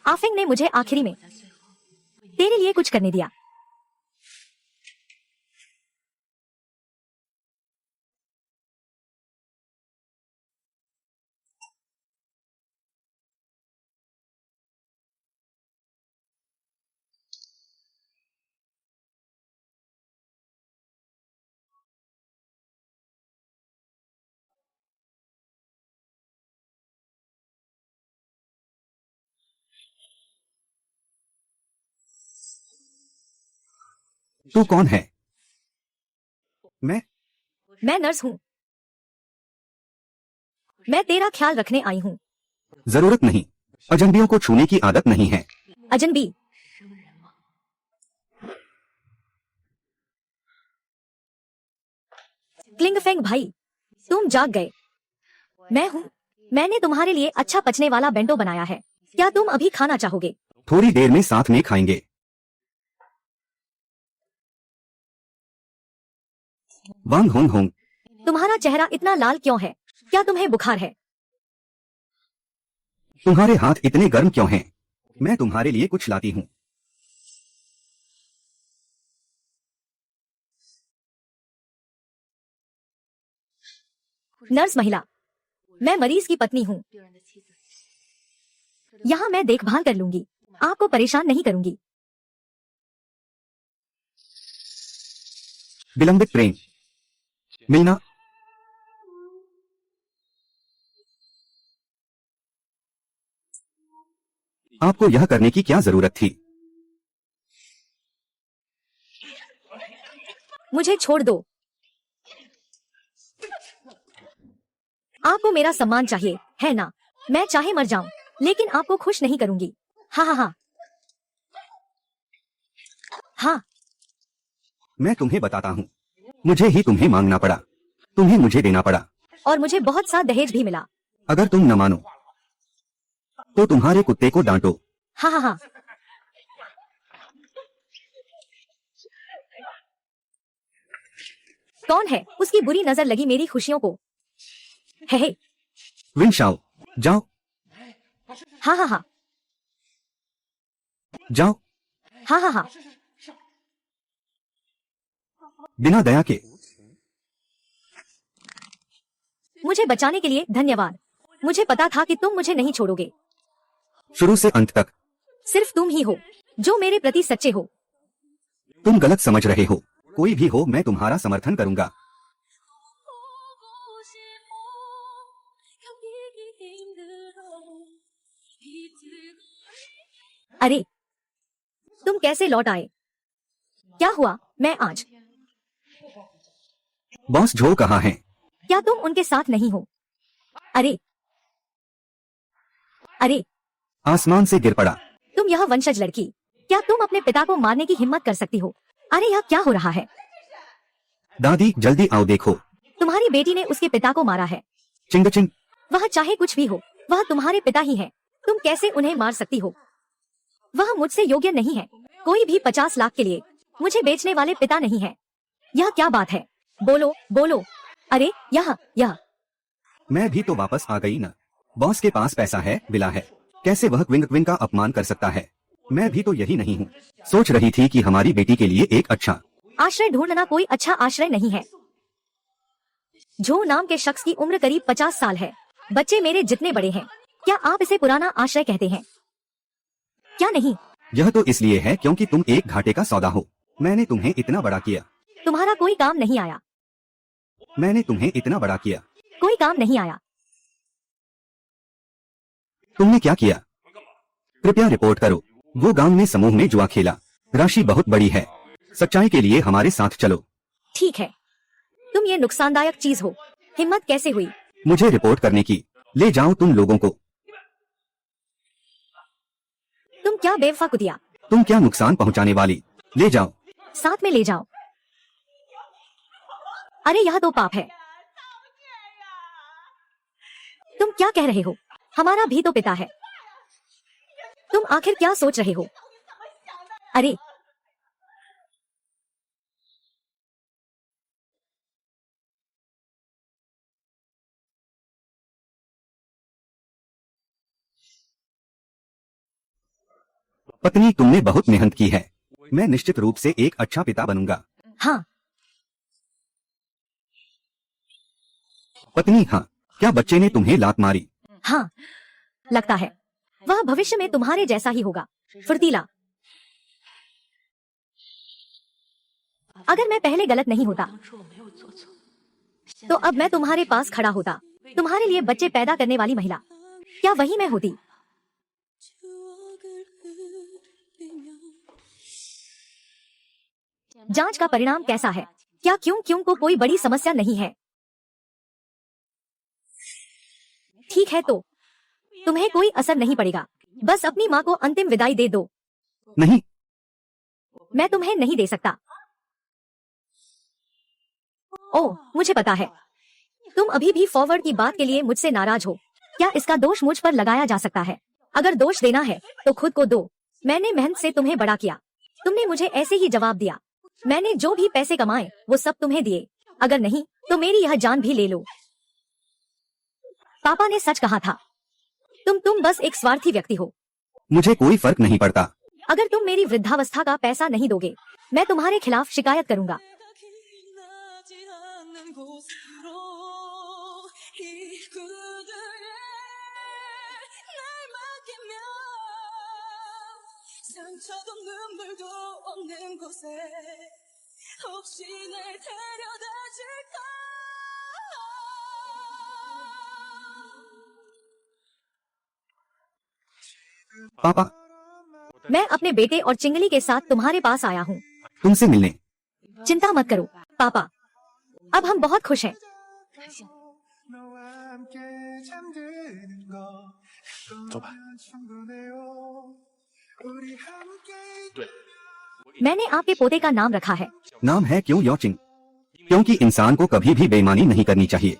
आफिंग ने मुझे आखिरी में तेरे लिए कुछ करने दिया। तू कौन है? मैं नर्स हूँ। मैं तेरा ख्याल रखने आई हूँ। जरूरत नहीं, अजनबियों को छूने की आदत नहीं है। अजनबी? क्लिंगफेंग भाई, तुम जाग गए। मैं हूँ। मैंने तुम्हारे लिए अच्छा पचने वाला बेंटो बनाया है। क्या तुम अभी खाना चाहोगे? थोड़ी देर में साथ में खाएंगे। वांग होंग होंग। तुम्हारा चेहरा इतना लाल क्यों है? क्या तुम्हें बुखार है? तुम्हारे हाथ इतने गर्म क्यों हैं? मैं तुम्हारे लिए कुछ लाती हूँ। नर्स महिला, मैं मरीज की पत्नी हूँ। यहाँ मैं देखभाल कर लूंगी, आपको परेशान नहीं करूंगी। विलंबित प्रेम मिलना। आपको यह करने की क्या जरूरत थी? मुझे छोड़ दो। आपको मेरा सम्मान चाहिए, है ना? मैं चाहे मर जाऊं, लेकिन आपको खुश नहीं करूंगी। हाँ हाँ हाँ हाँ। मैं तुम्हें बताता हूँ, मुझे ही तुम्हें मांगना पड़ा, तुम्हें मुझे देना पड़ा। और मुझे बहुत सा दहेज भी मिला। अगर तुम न मानो तो तुम्हारे कुत्ते को डांटो। हाँ हाँ हाँ। कौन है? उसकी बुरी नजर लगी मेरी खुशियों को। हे विंशाओ, जाओ हाँ हाँ हाँ जाओ। हाँ हाँ हाँ। बिना दया के। मुझे बचाने के लिए धन्यवाद। मुझे पता था कि तुम मुझे नहीं छोड़ोगे। शुरू से अंत तक सिर्फ तुम ही हो जो मेरे प्रति सच्चे हो। तुम गलत समझ रहे हो। कोई भी हो, मैं तुम्हारा समर्थन करूंगा। अरे, तुम कैसे लौट आए? क्या हुआ? मैं आज। बॉस जो कहाँ है? क्या तुम उनके साथ नहीं हो? अरे अरे, आसमान से गिर पड़ा। तुम यह वंशज लड़की, क्या तुम अपने पिता को मारने की हिम्मत कर सकती हो? अरे यह क्या हो रहा है? दादी जल्दी आओ, देखो। तुम्हारी बेटी ने उसके पिता को मारा है। चिंग चिंग। वह चाहे कुछ भी हो, वह तुम्हारे पिता ही है। तुम कैसे उन्हें मार सकती हो? वह मुझसे योग्य नहीं है। कोई भी 50 लाख के लिए मुझे बेचने वाले पिता नहीं है। यह क्या बात है? बोलो बोलो। अरे यह मैं भी तो वापस आ गई न। बॉस के पास पैसा है, विला है, कैसे वह क्विंग क्विंग का अपमान कर सकता है? मैं भी तो यही नहीं हूँ। सोच रही थी कि हमारी बेटी के लिए एक अच्छा आश्रय ढूंढना कोई अच्छा आश्रय नहीं है। जो नाम के शख्स की उम्र करीब 50 साल है। बच्चे मेरे जितने बड़े हैं। क्या आप इसे पुराना आश्रय कहते हैं? क्या नहीं? यह तो इसलिए है क्योंकि तुम एक घाटे का सौदा हो। मैंने तुम्हें इतना बड़ा किया। तुम्हारा कोई काम नहीं आया। मैंने तुम्हें इतना बड़ा किया। कोई काम नहीं आया। तुमने क्या किया? कृपया रिपोर्ट करो। वो गांव में समूह में जुआ खेला। राशि बहुत बड़ी है। सच्चाई के लिए हमारे साथ चलो। ठीक है, तुम ये नुकसानदायक चीज हो। हिम्मत कैसे हुई? मुझे रिपोर्ट करने की। ले जाओ तुम लोगों को। तुम क्या बेवफा कुतिया। तुम क्या नुकसान पहुंचाने वाली। ले जाओ। साथ में ले जाओ। अरे यह तो पाप है। तुम क्या कह रहे हो? हमारा भी तो पिता है। तुम आखिर क्या सोच रहे हो? अरे पत्नी, तुमने बहुत मेहनत की है। मैं निश्चित रूप से एक अच्छा पिता बनूंगा। हाँ। पत्नी, हाँ, क्या बच्चे ने तुम्हें लात मारी? हाँ, लगता है वह भविष्य में तुम्हारे जैसा ही होगा, फुर्तीला। अगर मैं पहले गलत नहीं होता तो अब मैं तुम्हारे पास खड़ा होता, तुम्हारे लिए बच्चे पैदा करने वाली महिला। क्या वही मैं होती? जांच का परिणाम कैसा है? क्या क्यों को कोई बड़ी समस्या नहीं है? ठीक है, तो तुम्हें कोई असर नहीं पड़ेगा। बस अपनी माँ को अंतिम विदाई दे दो। नहीं, मैं तुम्हें नहीं दे सकता। ओह, मुझे पता है, तुम अभी भी फॉरवर्ड की बात के लिए मुझसे नाराज हो। क्या इसका दोष मुझ पर लगाया जा सकता है? अगर दोष देना है तो खुद को दो। मैंने मेहनत से तुम्हें बड़ा किया, तुमने मुझे ऐसे ही जवाब दिया। मैंने जो भी पैसे कमाए वो सब तुम्हें दिए। अगर नहीं तो मेरी यह जान भी ले लो। पापा ने सच कहा था, तुम बस एक स्वार्थी व्यक्ति हो। मुझे कोई फर्क नहीं पड़ता। अगर तुम मेरी वृद्धावस्था का पैसा नहीं दोगे, मैं तुम्हारे खिलाफ शिकायत करूंगा। 상처도 눈물도 없는 곳에 혹시 날 데려다 줄까? पापा, मैं अपने बेटे और चिंगली के साथ तुम्हारे पास आया हूँ। तुमसे मिलने। चिंता मत करो पापा, अब हम बहुत खुश हैं। 너와 함께 잠드는 거 그거면 충분해요. 우리 함께 मैंने आपके पोते का नाम रखा है। नाम है क्यों योचिंग? क्योंकि इंसान को कभी भी बेईमानी नहीं करनी चाहिए।